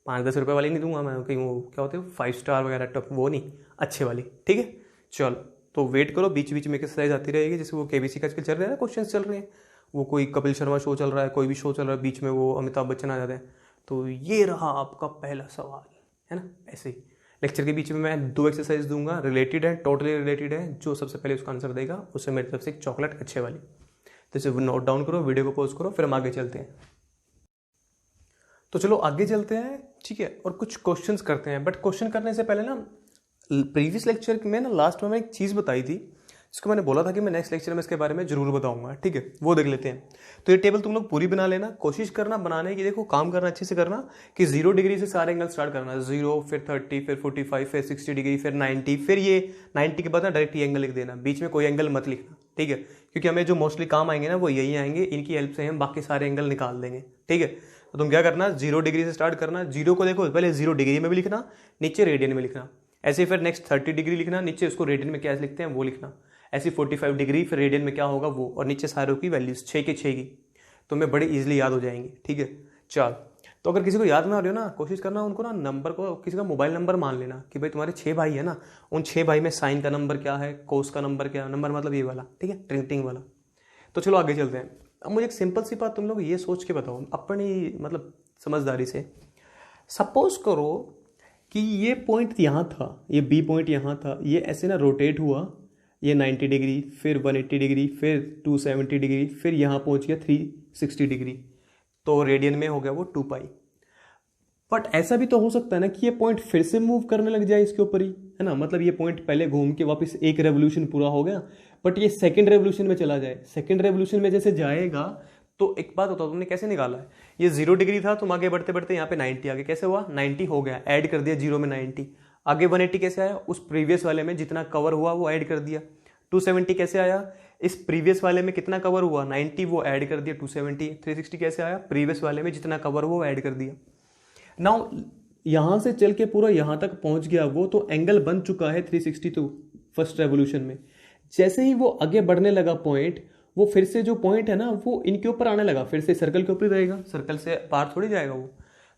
5-10 रुपये वाली नहीं दूंगा मैं, कहीं वो क्या होते हैं 5 स्टार वगैरह टॉप, वो नहीं, अच्छे वाली, ठीक है। चलो तो वेट करो, बीच बीच में एक्सरसाइज आती रहेगी। जैसे वो केबीसी का आजकल चल रहे हैं ना, क्वेश्चन चल रहे हैं, वो कोई कपिल शर्मा शो चल रहा है, कोई भी शो चल रहा है, बीच में वो अमिताभ बच्चन आ जाते हैं। तो ये रहा आपका पहला सवाल, है ना। ऐसे ही लेक्चर के बीच में मैं 2 एक्सरसाइज दूंगा, रिलेटेड है, टोटली रिलेटेड है। जो सबसे पहले उसका आंसर देगा उसे मेरी तरफ से एक चॉकलेट अच्छे वाली। तो इसे नोट डाउन करो, वीडियो को पॉज करो, फिर हम आगे चलते हैं। तो चलो आगे चलते हैं, ठीक है, और कुछ क्वेश्चंस करते हैं। बट क्वेश्चन करने से पहले ना प्रीवियस लेक्चर में ना लास्ट में एक चीज़ बताई थी, इसको मैंने बोला था कि मैं नेक्स्ट लेक्चर में इसके बारे में जरूर बताऊंगा, ठीक है। वो देख लेते हैं। तो ये टेबल तुम लोग पूरी बना लेना, कोशिश करना बनाने की, देखो काम करना अच्छे से करना कि 0 डिग्री से सारे एंगल स्टार्ट करना, 0 फिर 30 फिर 45 फिर 60 डिग्री फिर 90, फिर ये 90 के बाद ना डायरेक्ट ये एंगल लिख देना, बीच में कोई एंगल मत लिखना, ठीक है। क्योंकि हमें जो मोस्टली काम आएंगे ना वो यही आएंगे, इनकी हेल्प से हम बाकी सारे एंगल निकाल देंगे, ठीक है। तो तुम क्या करना, 0 डिग्री से स्टार्ट करना। 0 को देखो पहले 0 डिग्री में भी लिखना, नीचे रेडियन में लिखना। ऐसे फिर नेक्स्ट 30 डिग्री लिखना, नीचे उसको रेडियन में क्या लिखते हैं वो लिखना। ऐसे 45 डिग्री फिर रेडियन में क्या होगा वो, और नीचे सारों की वैल्यूज 6 के 6 की, तुम्हें बड़े इजीली याद हो जाएंगे, ठीक है। चल तो अगर किसी को याद ना आ रही हो ना, कोशिश करना उनको ना नंबर को किसी का मोबाइल नंबर मान लेना कि भाई तुम्हारे 6 भाई है ना, उन 6 भाई में साइन का नंबर क्या है, कोस का नंबर क्या है, नंबर मतलब ये वाला, ठीक है, ट्रिंटिंग वाला। तो चलो आगे चलते हैं। अब मुझे एक सिंपल सी बात तुम लोग ये सोच के बताओ अपनी मतलब समझदारी से। सपोज करो कि ये पॉइंट यहाँ था, ये बी पॉइंट यहाँ था, ये ऐसे ना रोटेट हुआ, ये 90 डिग्री फिर 180 डिग्री फिर 270 डिग्री फिर यहाँ पहुँच गया 360 डिग्री, तो रेडियन में हो गया वो 2 पाई। बट ऐसा भी तो हो सकता है ना कि ये पॉइंट फिर से मूव करने लग जाए इसके ऊपर ही, है ना। मतलब ये पॉइंट पहले घूम के वापस एक रेवोल्यूशन पूरा हो गया, बट ये सेकंड रेवोल्यूशन में चला जाए। सेकंड रेवोल्यूशन में जैसे जाएगा तो एक बात बताओ, तुमने कैसे निकाला है, ये 0 डिग्री था, तुम आगे बढ़ते बढ़ते यहाँ पे 90 आ गए, कैसे हुआ 90 हो गया, ऐड कर दिया 0 में 90, आगे 180 कैसे आया, उस प्रीवियस वाले में जितना कवर हुआ वो ऐड कर दिया। 270 कैसे आया, इस प्रीवियस वाले में कितना कवर हुआ 90, वो ऐड कर दिया 270। 360 कैसे आया, प्रीवियस वाले में जितना कवर हुआ वो ऐड कर दिया। नाउ यहाँ से चल के पूरा यहाँ तक पहुँच गया वो, तो एंगल बन चुका है 360 तो फर्स्ट रेवोल्यूशन में। जैसे ही वो आगे बढ़ने लगा पॉइंट, वो फिर से जो पॉइंट है ना वो इनके ऊपर आने लगा, फिर से सर्कल के ऊपर ही रहेगा, सर्कल से पार थोड़ी जाएगा वो।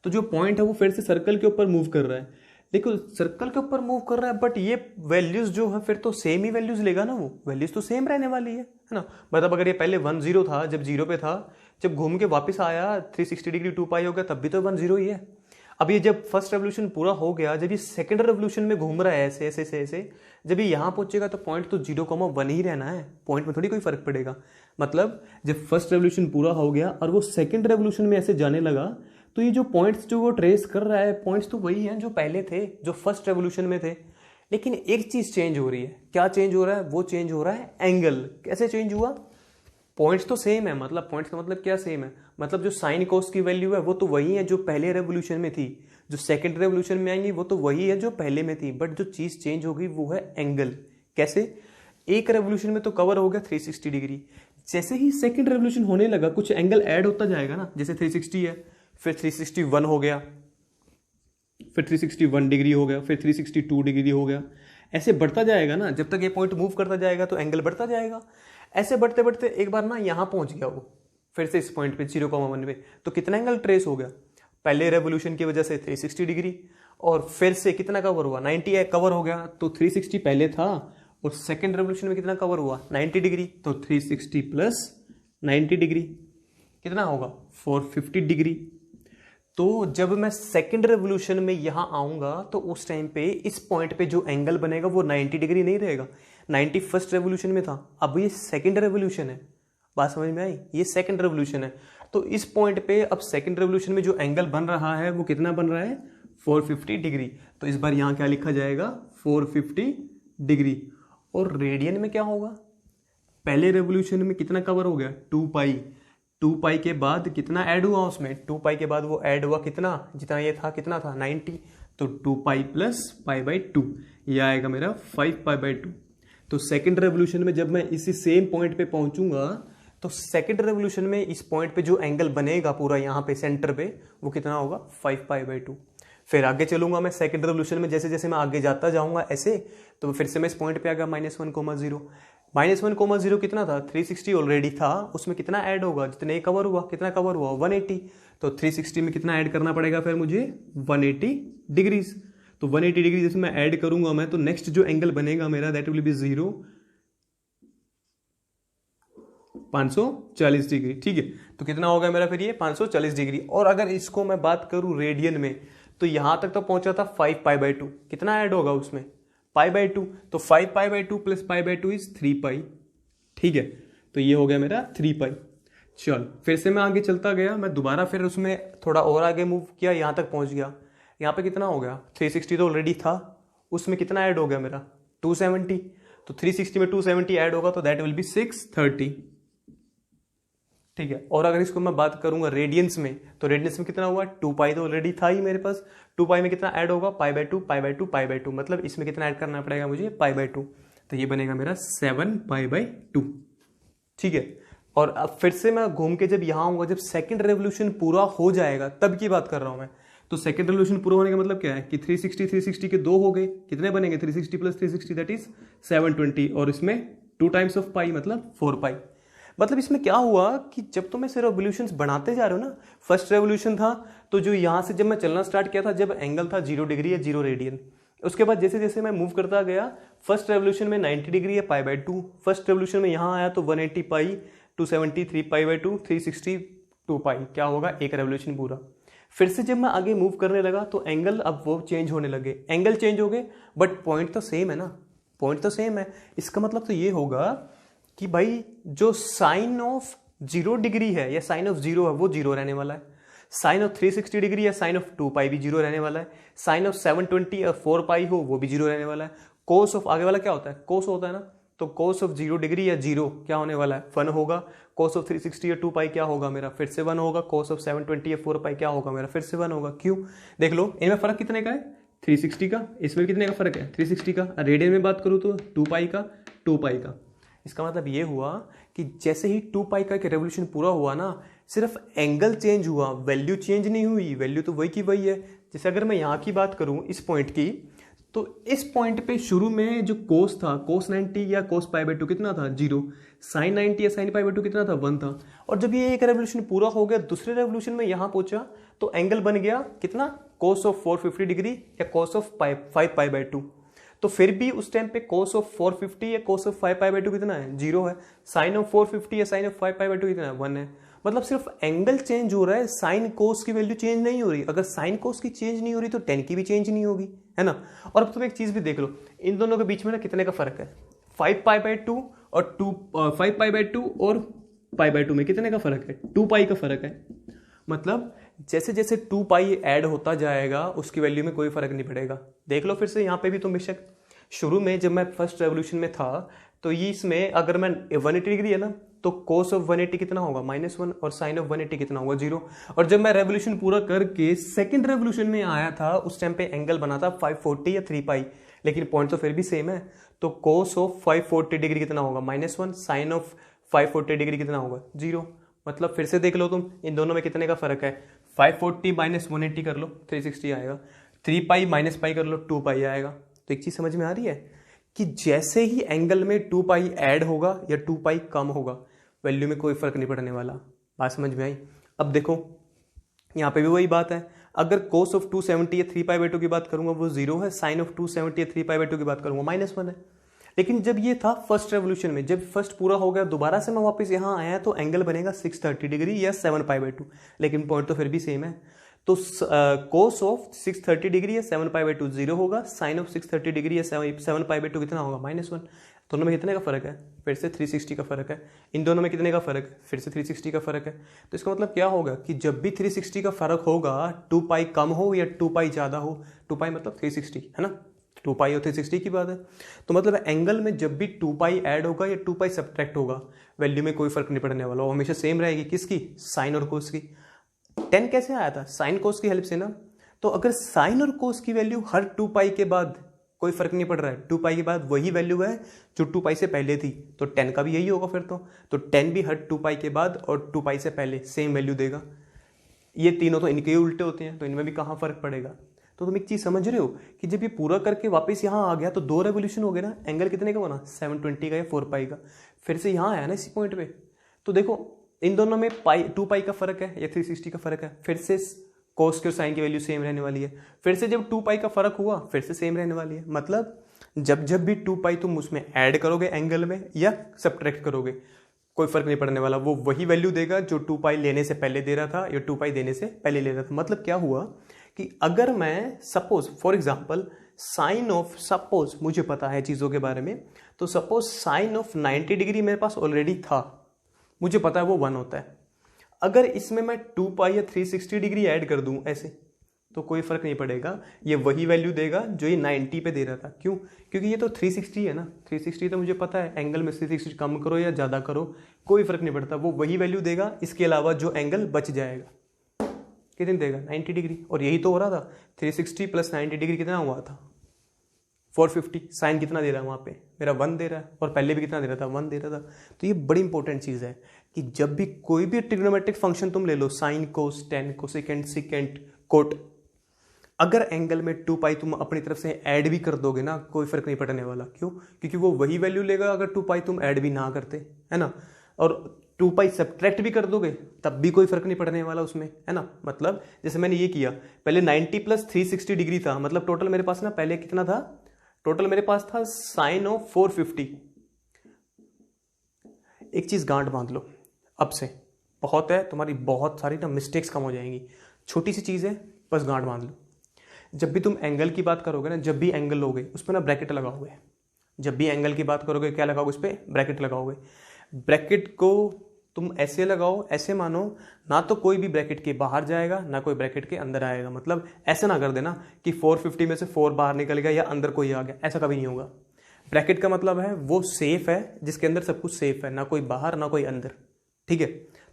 तो जो पॉइंट है वो फिर से सर्कल के ऊपर मूव कर रहा है। देखो सर्कल के ऊपर मूव कर रहा है, बट ये वैल्यूज जो है फिर तो सेम ही वैल्यूज लेगा ना, वो वैल्यूज तो सेम रहने वाली है ना। मतलब अगर ये पहले 1 0 था, जब 0 पे था, जब घूम के वापस आया 360 डिग्री 2 पाई हो गया, तब भी तो 1 0 ही है। अब ये जब फर्स्ट रेवोल्यूशन पूरा हो गया, जब ये सेकंड रेवोल्यूशन में घूम रहा है ऐसे ऐसे ऐसे ऐसे, जब ये यहाँ पहुंचेगा तो पॉइंट तो 0,1 ही रहना है, पॉइंट में थोड़ी कोई फर्क पड़ेगा। मतलब जब फर्स्ट रेवोल्यूशन पूरा हो गया और वो सेकंड रेवोल्यूशन में ऐसे जाने लगा, तो ये जो पॉइंट्स जो वो ट्रेस कर रहा है, पॉइंट्स तो वही हैं जो पहले थे, जो फर्स्ट रेवोल्यूशन में थे। लेकिन एक चीज चेंज हो रही है। क्या चेंज हो रहा है? वो चेंज हो रहा है एंगल। कैसे चेंज हुआ? पॉइंट्स तो सेम है, मतलब पॉइंट्स का मतलब क्या सेम है? मतलब जो साइन कोस की वैल्यू है वो तो वही है जो पहले रेवोल्यूशन में थी, जो सेकंड रेवोल्यूशन में आएंगी वो तो वही है जो पहले में थी, बट जो चीज चेंज होगी वो है एंगल। कैसे? एक रेवोल्यूशन में तो कवर हो गया 360 डिग्री, जैसे ही सेकंड रेवोल्यूशन होने लगा कुछ एंगल ऐड होता जाएगा ना, जैसे 360 है, फिर 361 हो गया, फिर 361 डिग्री हो गया, फिर 362 डिग्री हो गया, ऐसे बढ़ता जाएगा ना। जब तक ये पॉइंट मूव करता जाएगा तो एंगल बढ़ता जाएगा। ऐसे बढ़ते बढ़ते एक बार ना यहाँ पहुंच गया वो, फिर से इस पॉइंट पे 0,1 पे, तो कितना एंगल ट्रेस हो गया? पहले रेवोल्यूशन की वजह से 360 डिग्री, और फिर से कितना कवर हुआ? 90 कवर हो गया। तो 360 पहले था और सेकंड रेवोल्यूशन में कितना कवर हुआ? 90 डिग्री। तो 360 प्लस 90 डिग्री कितना होगा? 450 डिग्री। तो जब मैं सेकंड रेवोल्यूशन में यहां आऊंगा तो उस टाइम पे इस पॉइंट पे जो एंगल बनेगा वो 90 डिग्री नहीं रहेगा। 90 फर्स्ट रेवोल्यूशन में था, अब ये सेकंड रेवोल्यूशन है। बात समझ में आई? ये सेकंड रेवोल्यूशन है। तो इस पॉइंट पे अब सेकंड रेवोल्यूशन में जो एंगल बन रहा है वो कितना बन रहा है? 450 डिग्री। तो इस बार यहां क्या लिखा जाएगा? 450 डिग्री। और रेडियन में क्या होगा? पहले रेवोल्यूशन में कितना कवर हो गया? 2 पाई। 2 पाई के बाद कितना ऐड हुआ उसमें? 2 पाई के बाद वो ऐड हुआ कितना? जितना ये था कितना था? 90। तो 2 पाई प्लस पाई बाई 2, ये आएगा मेरा 5 पाई बाई 2। तो सेकंड रेवोल्यूशन में जब मैं इसी सेम पॉइंट पे पहुंचूंगा तो सेकंड रेवोल्यूशन में इस पॉइंट पे जो एंगल बनेगा पूरा यहाँ पे सेंटर पे वो कितना होगा? 5 पाई बाई 2। फिर आगे चलूंगा मैं सेकंड रेवोल्यूशन में, जैसे जैसे मैं आगे जाता जाऊंगा ऐसे, तो फिर से मैं इस पॉइंट पे आ गया -1,0। -1,0 कितना था? 360 ऑलरेडी था, उसमें कितना ऐड होगा? जितने कवर हुआ, कितना कवर हुआ? 180। तो 360 में कितना ऐड करना पड़ेगा फिर मुझे? 180 डिग्रीज। तो 180 डिग्री जैसे मैं ऐड करूंगा मैं, तो नेक्स्ट जो एंगल बनेगा मेरा दैट विल बी 540 डिग्री। ठीक है, तो कितना होगा मेरा फिर ये? 540 डिग्री। और अगर इसको मैं बात करूं रेडियन में, तो यहां तक तो पहुंचा था 5 पाई बाई 2। कितना ऐड होगा उसमें? Pi by 2। तो 5 pi by 2 plus pi by 2 is 3 पाई। ठीक है, तो ये हो गया मेरा 3 पाई। चल फिर से मैं आगे चलता गया, मैं दोबारा फिर उसमें थोड़ा और आगे मूव किया, यहां तक पहुंच गया। यहाँ पे कितना हो गया? 360 तो ऑलरेडी था, उसमें कितना ऐड हो गया मेरा? 270। तो 360 में 270 ऐड होगा तो दैट विल बी 630। ठीक है, और अगर इसको मैं बात करूंगा रेडियंस में, तो रेडियंस में कितना हुआ? 2 पाई तो ऑलरेडी था ही मेरे पास। 2 पाई में कितना ऐड होगा? Pi by 2 pi by 2 pi by 2, मतलब इसमें कितना ऐड करना पड़ेगा मुझे? Pi by 2। तो ये बनेगा मेरा 7 पाई बाई 2। ठीक है, और अब फिर से मैं घूम के जब यहां आऊंगा, जब सेकंड रेवोल्यूशन पूरा हो जाएगा तब की बात कर रहा हूं मैं। तो सेकंड रेवोल्यूशन पूरा होने का मतलब क्या है कि 360 के 2 हो गए, कितने बनेंगे? 360 प्लस 360 दैट इज 720, और इसमें 2 टाइम्स ऑफ पाई मतलब 4 पाई। मतलब इसमें क्या हुआ कि जब तुम ऐसे रेवोल्यूशंस बनाते जा रहे हो ना, फर्स्ट रेवोल्यूशन था तो जो यहां से जब मैं चलना स्टार्ट किया था, जब एंगल था 0 डिग्री या 0 रेडियन, उसके बाद जैसे जैसे मैं मूव करता गया, फर्स्ट रेवोल्यूशन में 90 डिग्री है पाई बाई 2, फर्स्ट रेवोल्यूशन में यहां आया तो 180 पाई, 270 3 पाई बाई 2, 360 2 पाई। क्या होगा? एक रेवोल्यूशन पूरा। फिर से जब मैं आगे मूव करने लगा तो एंगल अब वो चेंज होने लगे, एंगल चेंज हो गए, बट पॉइंट तो सेम है ना, पॉइंट तो सेम है। इसका मतलब तो ये होगा कि भाई जो साइन ऑफ 0 डिग्री है या साइन ऑफ 0 है वो 0 रहने वाला है, साइन ऑफ 360 डिग्री या साइन ऑफ 2 पाई भी 0 रहने वाला है, साइन ऑफ 720 या 4 पाई हो वो भी 0 रहने वाला है, कोस ऑफ आगे वाला क्या होता है? कोस होता है ना, तो कोस ऑफ 0 डिग्री या 0 क्या होने वाला है? 1 होगा। कोस ऑफ 360 या 2 पाई क्या होगा मेरा? फिर से 1 होगा। कोस ऑफ 720 या 4 पाई क्या होगा मेरा? फिर से 1 होगा। क्यों? देख लो इनमें फर्क कितने का है? 360 का। इसमें कितने का फर्क है? 360 का। रेडियन में बात करूं तो 2 पाई का, 2 पाई का। इसका मतलब ये हुआ कि जैसे ही 2 पाई का रेवोल्यूशन पूरा हुआ ना, सिर्फ एंगल चेंज हुआ, वैल्यू चेंज नहीं हुई, वैल्यू तो वही की वही है। जैसे अगर मैं यहाँ की बात करूँ इस पॉइंट की, तो इस पॉइंट पे शुरू में जो कोस था, कोस 90 या कोस पाई बाई 2 कितना था 0, साइन 90 या साइन पाई बाई 2 कितना था 1 था। और जब ये एक रेवोल्यूशन पूरा हो गया, दूसरे रेवोल्यूशन में यहाँ पहुंचा तो एंगल बन गया कितना, कोस ऑफ 450 डिग्री या कोस ऑफ 5 पाई बाई 2। तो फिर भी उस टाइम पे कोस ऑफ 450 या कोस ऑफ 5 पाई बाई 2 कितना है 0 है, साइन ऑफ 450 या साइन ऑफ 5 पाई बाई 2 कितना है 1 है। मतलब सिर्फ एंगल चेंज हो रहा है, साइन कोस की वैल्यू चेंज नहीं हो रही। अगर साइन कोस की चेंज नहीं हो रही तो टेन की भी चेंज नहीं होगी, है ना। और अब तुम एक चीज भी देख लो, इन दोनों के बीच में ना कितने का फर्क है, 5 पाई बाई 2 और 5 पाई बाई 2 और पाई बाई 2 में कितने का फर्क है, 2 पाई का फर्क है। मतलब जैसे जैसे 2 पाई ऐड होता जाएगा उसकी वैल्यू में कोई फर्क नहीं पड़ेगा। देख लो फिर से यहाँ पे भी तुम बेशक शुरू में जब मैं फर्स्ट रेवोल्यूशन में था तो ये इसमें अगर मैं 180 डिग्री है ना तो कोस ऑफ 180 कितना होगा -1 और साइन ऑफ 180 कितना होगा 0। और जब मैं रेवोल्यूशन पूरा करके सेकंड रेवोल्यूशन में आया था उस टाइम पे एंगल बना था 540 या 3 पाई, लेकिन पॉइंट तो फिर भी सेम है। तो कोस ऑफ 540 डिग्री कितना होगा -1, साइन ऑफ 540 डिग्री कितना होगा 0। मतलब फिर से देख लो तुम इन दोनों में कितने का फर्क है, 540 माइनस 180 कर लो 360 आएगा, 3 पाई माइनस पाई कर लो 2 पाई आएगा। तो एक चीज समझ में आ रही है कि जैसे ही एंगल में 2 पाई ऐड होगा या 2 पाई कम होगा वैल्यू में कोई फर्क नहीं पड़ने वाला। बात समझ में आई। अब देखो यहाँ पे भी वही बात है, अगर कोस ऑफ 270 या 3 पाई बाई 2 की बात करूंगा वो 0 है, साइन ऑफ 270 या 3 पाई बाई 2 की बात करूंगा -1 है। लेकिन जब ये था फर्स्ट रेवोल्यूशन में, जब फर्स्ट पूरा हो गया दोबारा से मैं वापस यहाँ आया तो एंगल बनेगा 630 डिग्री या 7 पाई बाई 2, लेकिन पॉइंट तो फिर भी सेम है। तो कोस ऑफ 630 डिग्री या 7 पाई बाई 2 0 होगा, साइन ऑफ 630 डिग्री या 7 पाई बाई 2 कितना होगा -1। दोनों में कितने का फर्क है, फिर से 360 का फर्क है। इन दोनों में कितने का फर्क है, फिर से 360 का फर्क है। तो इसका मतलब क्या होगा कि जब भी 360 का फर्क होगा 2 पाई कम हो या 2 पाई ज्यादा हो, 2 पाई मतलब 360 है ना, 2 पाई और 360 की बात है। तो मतलब एंगल में जब भी 2 पाई ऐड होगा या 2 पाई सब्ट्रैक्ट होगा वैल्यू में कोई फर्क नहीं पड़ने वाला, वो हमेशा सेम रहेगी। किसकी, साइन और कोस की। 10 कैसे आया था, साइन कोस की हेल्प से ना। तो अगर साइन और कोस की वैल्यू हर 2 पाई के बाद कोई फर्क नहीं पड़ रहा है, 2 पाई के बाद वही वैल्यू है जो 2 पाई से पहले थी, तो 10 का भी यही होगा फिर तो 10 भी हर 2 पाई के बाद और 2 पाई से पहले सेम वैल्यू देगा। ये तीनों तो इनके ही उल्टे होते हैं, तो इनमें भी कहाँ फर्क पड़ेगा। तो तुम एक चीज समझ रहे हो कि जब ये पूरा करके वापस यहाँ आ गया तो 2 रेवोल्यूशन हो गए ना, एंगल कितने का बना 720 का या 4 पाई का, फिर से यहाँ आया ना इसी पॉइंट पे। तो देखो इन दोनों में 2 पाई का फर्क है या 360 का फर्क है, फिर से कोस की और साइन की वैल्यू सेम रहने वाली है। फिर से जब 2 पाई का फर्क हुआ फिर से सेम रहने वाली है। मतलब जब जब भी 2 पाई तुम उसमें ऐड करोगे एंगल में या सब्ट्रैक्ट करोगे कोई फर्क नहीं पड़ने वाला, वो वही वैल्यू देगा जो 2 पाई लेने से पहले दे रहा था या 2 पाई देने से पहले ले रहा था। मतलब क्या हुआ कि अगर मैं suppose for example sine of, suppose मुझे पता है चीज़ों के बारे में, तो सपोज साइन ऑफ 90 डिग्री मेरे पास ऑलरेडी था, मुझे पता है वो 1 होता है। अगर इसमें मैं 2 पाई या 360 डिग्री ऐड कर दूं ऐसे तो कोई फर्क नहीं पड़ेगा, ये वही वैल्यू देगा जो ये 90 पे दे रहा था। क्यों, क्योंकि ये तो 360 है ना, 360 तो मुझे पता है एंगल में 360 कम करो या ज़्यादा करो कोई फर्क नहीं पड़ता, वो वही वैल्यू देगा। इसके अलावा जो एंगल बच जाएगा कितने देगा 90 डिग्री। और यही तो हो रहा था, 360 प्लस 90 डिग्री कितना हुआ था 450। साइन कितना दे रहा है वहाँ पे, मेरा 1 दे रहा है, और पहले भी कितना दे रहा था 1 दे रहा था। तो ये बड़ी इंपॉर्टेंट चीज़ है कि जब भी कोई भी ट्रिग्नोमेट्रिक फंक्शन तुम ले लो, sine cos tan cosecant secant cot, अगर एंगल में 2 पाई तुम अपनी तरफ से ऐड भी कर दोगे ना कोई फर्क नहीं पड़ने वाला। क्यों, क्योंकि वो वही वैल्यू लेगा अगर 2 पाई तुम ऐड भी ना करते, है ना। और 2 पाई सब्ट्रैक्ट भी कर दोगे तब भी कोई फर्क नहीं पड़ने वाला उसमें, है ना। मतलब जैसे मैंने ये किया, पहले 90 प्लस 360 डिग्री था, मतलब टोटल मेरे पास ना पहले कितना था, टोटल मेरे पास था साइन ऑफ 450। एक चीज गांठ बांध लो अब से, बहुत है तुम्हारी, बहुत सारी ना मिस्टेक्स कम हो जाएंगी। छोटी सी चीज है, बस गांठ बांध लो। जब भी तुम एंगल की बात करोगे ना, जब भी एंगल लोगे उस पर ना ब्रैकेट लगाओगे। जब भी एंगल की बात करोगे क्या लगाओगे, उस पर ब्रैकेट लगाओगे। ब्रैकेट को तुम ऐसे लगाओ, ऐसे मानो ना तो कोई भी ब्रैकेट के बाहर जाएगा ना कोई ब्रैकेट के अंदर आएगा। मतलब ऐसे ना कर देना कि 450 में से 4 बाहर निकल गया या अंदर कोई आ गया, ऐसा कभी नहीं होगा। ब्रैकेट का मतलब है वो सेफ है जिसके अंदर सब कुछ सेफ है, ना कोई बाहर ना कोई अंदर, ठीक है।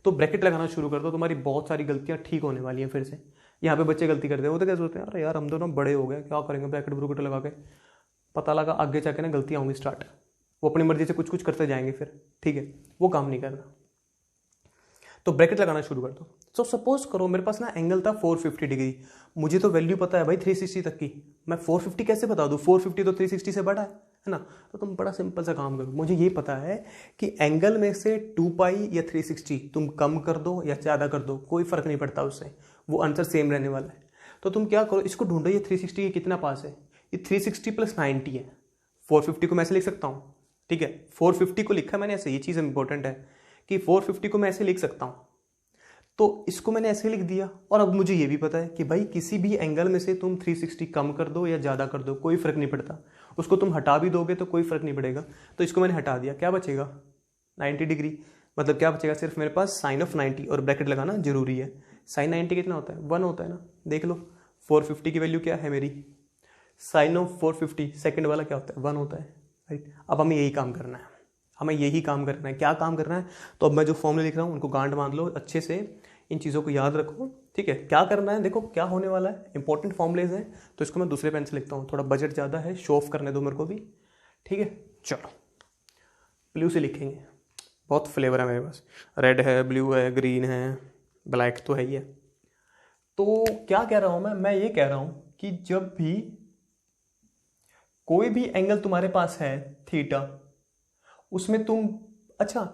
तो ब्रैकेट लगाना शुरू कर दो, तुम्हारी बहुत सारी गलतियां ठीक होने वाली हैं। फिर से यहाँ पे बच्चे गलती करते हैं, वो तो क्या सोचते हैं, अरे यार हम दोनों बड़े हो गए क्या करेंगे ब्रैकेट ब्रूकेट लगा के, पता लगा आगे जाके ना गलतियां होंगी स्टार्ट, वो अपनी मर्जी से कुछ कुछ करते जाएंगे फिर, ठीक है, वो काम नहीं करना। तो ब्रैकेट लगाना शुरू कर दो। तो सपोज करो मेरे पास ना एंगल था 450 डिग्री, मुझे तो वैल्यू पता है भाई 360 तक की, मैं 450 कैसे बता दूँ, 450 तो 360 से बड़ा है ना। तो तुम बड़ा सिंपल सा काम करो, मुझे ये पता है कि एंगल में से 2 पाई या 360 तुम कम कर दो या ज़्यादा कर दो, कोई फर्क नहीं पड़ता उससे, वो आंसर सेम रहने वाला है। तो तुम क्या करो, इसको ढूंढो, ये 360 के कितना पास है, ये 360 प्लस 90 है। 450 को मैं ऐसे लिख सकता हूँ, ठीक है, 450 को लिखा मैंने ऐसे, ये चीज़ इंपॉर्टेंट है कि 450 को मैं ऐसे लिख सकता हूँ, तो इसको मैंने ऐसे लिख दिया। और अब मुझे ये भी पता है कि भाई किसी भी एंगल में से तुम 360 कम कर दो या ज़्यादा कर दो, कोई फर्क नहीं पड़ता, उसको तुम हटा भी दोगे तो कोई फर्क नहीं पड़ेगा। तो इसको मैंने हटा दिया, क्या बचेगा 90 डिग्री, मतलब क्या बचेगा, सिर्फ मेरे पास साइन ऑफ 90, और ब्रैकेट लगाना जरूरी है। साइन 90 कितना होता है, 1 होता है ना, देख लो 450 की वैल्यू क्या है मेरी, साइन ऑफ 450 सेकेंड वाला क्या होता है, 1 होता है, राइट। अब हमें यही काम करना है, हमें यही काम करना है। क्या काम करना है, तो अब मैं जो फॉर्मूले लिख रहा हूँ उनको गांठ बांध लो अच्छे से, इन चीज़ों को याद रखो, ठीक है। क्या करना है, देखो क्या होने वाला है, इंपॉर्टेंट फॉर्मूलेज हैं, तो इसको मैं दूसरे पेन से लिखता हूँ, थोड़ा बजट ज़्यादा है, शो ऑफ करने दो मेरे को भी, ठीक है। चलो ब्लू से लिखेंगे, बहुत फ्लेवर है मेरे पास, रेड है, ब्लू है, ग्रीन है, ब्लैक तो है ही है। तो क्या कह रहा हूँ मैं ये कह रहा हूँ कि जब भी कोई भी एंगल तुम्हारे पास है थीटा, उसमें तुम, अच्छा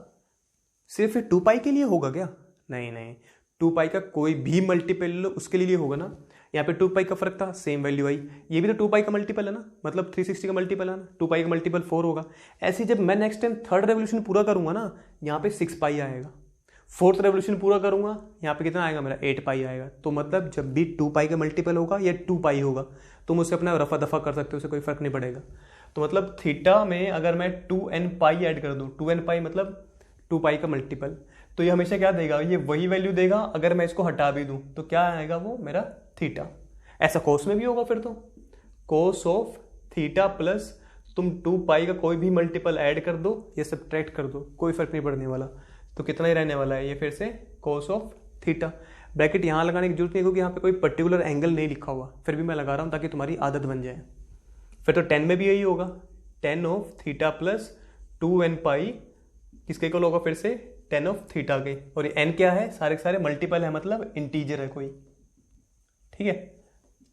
सिर्फ 2 पाई के लिए होगा क्या, नहीं नहीं, 2 पाई का कोई भी मल्टीपल लो उसके लिए होगा ना। यहाँ पे 2 पाई का फर्क था, सेम वैल्यू आई, ये भी तो 2 पाई का मल्टीपल है ना, मतलब 360 का मल्टीपल है ना, 2 पाई का मल्टीपल 4 होगा। ऐसे जब मैं नेक्स्ट टाइम थर्ड रेवोल्यूशन पूरा करूंगा ना, यहाँ पे 6 पाई आएगा, फोर्थ रेवोल्यूशन पूरा करूंगा, यहाँ पे कितना आएगा मेरा 8 पाई आएगा। तो मतलब जब भी 2 पाई का मल्टीपल होगा या 2 पाई होगा, तुम उससे अपना रफा दफा कर सकते हो, उससे कोई फर्क नहीं पड़ेगा। तो मतलब थीटा में अगर मैं 2n पाई ऐड कर दूं, 2n पाई मतलब 2 पाई का मल्टीपल, तो ये हमेशा क्या देगा, ये वही वैल्यू देगा। अगर मैं इसको हटा भी दूं तो क्या आएगा, वो मेरा थीटा। ऐसा कोस में भी होगा फिर, तो कोस ऑफ थीटा प्लस तुम 2 पाई का कोई भी मल्टीपल ऐड कर दो या सब्ट्रैक्ट कर दो, कोई फर्क नहीं पड़ने वाला, तो कितना ही रहने वाला है ये फिर से कोस ऑफ थीटा। ब्रैकेट यहाँ लगाने की जरूरत नहीं, क्योंकि यहाँ पे कोई पर्टिकुलर एंगल नहीं लिखा हुआ, फिर भी मैं लगा रहा हूँ ताकि तुम्हारी आदत बन जाए। फिर तो 10 में भी यही होगा, 10 ऑफ थीटा प्लस 2n पाई किसके इक्वल होगा, फिर से 10 ऑफ थीटा के, और ये n क्या है, सारे के सारे मल्टीपल है, मतलब इंटीजर है कोई, ठीक है।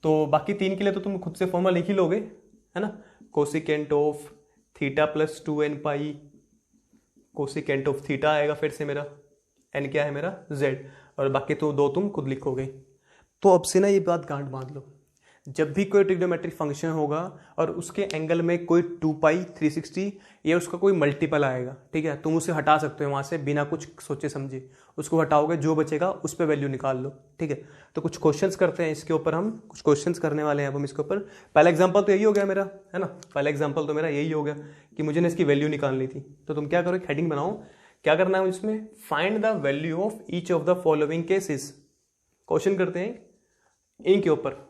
तो बाकी 3 के लिए तो तुम खुद से फॉर्मूला लिख ही लोगे, है ना, cosecant of theta plus 2n pi, cosecant of theta आएगा फिर से मेरा, n क्या है मेरा z, और बाकी तो 2 तुम खुद लिखोगे। तो अब से ना ये बात गांठ बांध लो, जब भी कोई ट्रिग्नोमेट्रिक फंक्शन होगा और उसके एंगल में कोई 2 पाई 360 या उसका कोई मल्टीपल आएगा, ठीक है, तुम उसे हटा सकते हो वहां से बिना कुछ सोचे समझे, उसको हटाओगे, जो बचेगा उस पर वैल्यू निकाल लो, ठीक है। तो कुछ क्वेश्चंस करते हैं इसके ऊपर, हम कुछ क्वेश्चंस करने वाले हैं अब हम इसके ऊपर। पहला एग्जाम्पल तो यही हो गया मेरा, है ना, पहला एग्जाम्पल तो मेरा यही हो गया कि मुझे ना इसकी वैल्यू निकालनी थी। तो तुम क्या करो, एक हेडिंग बनाओ, क्या करना है इसमें, find the value of each of the following cases. Question करते हैं इनके ऊपर,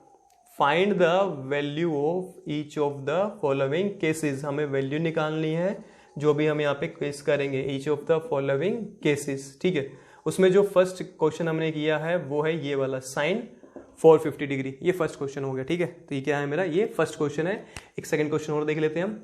find the value of each of the following cases, हमें वैल्यू निकालनी है जो भी हम यहाँ पे केस करेंगे, each of the following cases, ठीक है। उसमें जो फर्स्ट क्वेश्चन हमने किया है वो है ये वाला, साइन 450 डिग्री, ये फर्स्ट क्वेश्चन हो गया, ठीक है। तो ये क्या है मेरा, ये फर्स्ट क्वेश्चन है। एक सेकंड क्वेश्चन और देख लेते हैं हम,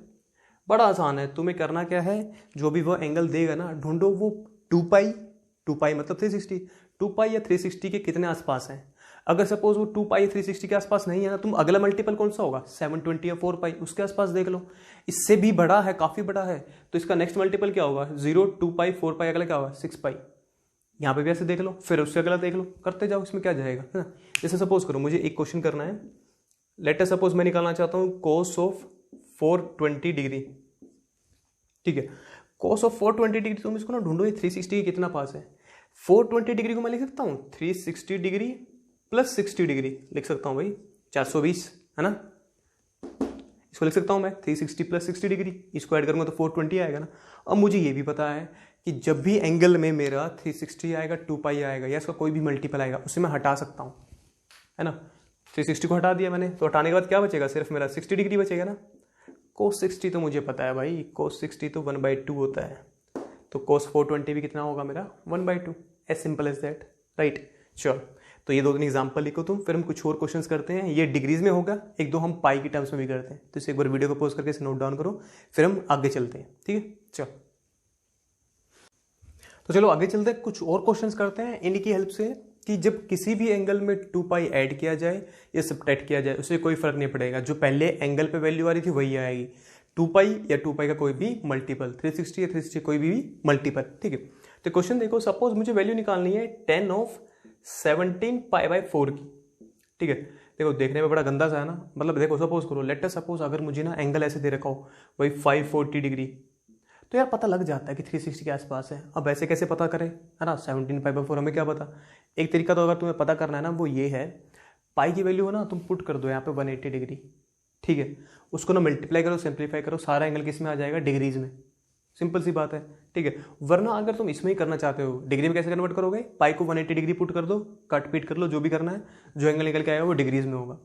बड़ा आसान है, तुम्हें करना क्या है, जो भी वो एंगल देगा ना, ढूंढो वो 2 पाई मतलब 360, 2 पाई या 360 के कितने आसपास हैं। अगर सपोज वो 2 पाई 360 के आसपास नहीं है ना, तुम अगला मल्टीपल कौन सा होगा, 720 या 4 पाई, उसके आसपास देख लो। इससे भी बड़ा है, काफी बड़ा है, तो इसका नेक्स्ट मल्टीपल क्या होगा, 0, 2 पाई, 4 पाई, अगला क्या होगा 6 पाई। यहाँ पे भी ऐसे देख लो, फिर उससे अगला देख लो, करते जाओ, इसमें क्या जाएगा, है ना। जैसे सपोज करो मुझे एक क्वेश्चन करना है, लेट अस सपोज मैं निकालना चाहता हूँ कोस ऑफ 420 डिग्री, ठीक है। कोस ऑफ 420 डिग्री, तुम इसको ना ढूंढो, ये 360 के कितना पास है। 420 डिग्री को मैं लिख सकता हूँ 360 डिग्री प्लस 60 डिग्री, लिख सकता हूँ भाई 420, है ना। इसको लिख सकता हूँ मैं 360 प्लस 60 डिग्री, इसको ऐड करूंगा तो 420 आएगा ना। अब मुझे ये भी पता है कि जब भी एंगल में मेरा 360 आएगा, 2 पाई आएगा या इसका कोई भी मल्टीपल आएगा, उसे मैं हटा सकता हूँ, है ना। 360 को हटा दिया मैंने, तो हटाने के बाद क्या बचेगा, सिर्फ मेरा 60 डिग्री बचेगा ना। कोस 60 तो मुझे पता है भाई, कोस 60 तो 1/2 होता है, तो कोस 420 भी कितना होगा मेरा 1/2, as simple as that, right. चलो, तो ये 2-3 एग्जाम्पल लिखो तुम, फिर हम कुछ और क्वेश्चंस करते हैं। ये डिग्रीज में होगा, 1-2 हम पाई की टर्म्स में भी करते हैं, तो इसे एक बार वीडियो को पॉज करके इसे नोट डाउन करो, फिर हम आगे चलते हैं, ठीक है। चलो, तो चलो आगे चलते हैं, कुछ और क्वेश्चंस करते हैं इन्हीं की हेल्प से कि जब किसी भी एंगल में 2 पाई ऐड किया जाए या सब्ट्रैक्ट किया जाए उससे कोई फर्क नहीं पड़ेगा, जो पहले एंगल पे वैल्यू आ रही थी वही आएगी, 2 पाई या 2 पाई का कोई भी मल्टीपल, 360 या 360 कोई भी मल्टीपल। ठीक है, तो क्वेश्चन देखो, सपोज मुझे वैल्यू निकालनी है 10 पाई बाय 4 की। ठीक है, देखो देखने में बड़ा गंदा सा है ना, मतलब देखो सपोज करो, लेट अस सपोज अगर मुझे ना एंगल ऐसे दे रखा हो वही 540 डिग्री, तो यार पता लग जाता है कि 360 के आसपास है। अब ऐसे कैसे पता करें, है ना, 17 पाई बाय 4 हमें क्या पता। एक तरीका तो अगर तुम्हें पता करना है ना वो ये है, पाई की वैल्यू हो ना तुम पुट कर दो यहाँ पे 180 डिग्री। ठीक है, उसको ना मल्टीप्लाई करो, सिंप्लीफाई करो, सारा एंगल किस में आ जाएगा, डिग्रीज में। सिंपल सी बात है। ठीक है, वरना अगर तुम इसमें ही करना चाहते हो, डिग्री में कैसे कन्वर्ट करोगे, पाई को 180 डिग्री पुट कर दो, कट पीट कर लो, जो भी करना है, जो एंगल निकल के आएगा वो डिग्रीज में होगा।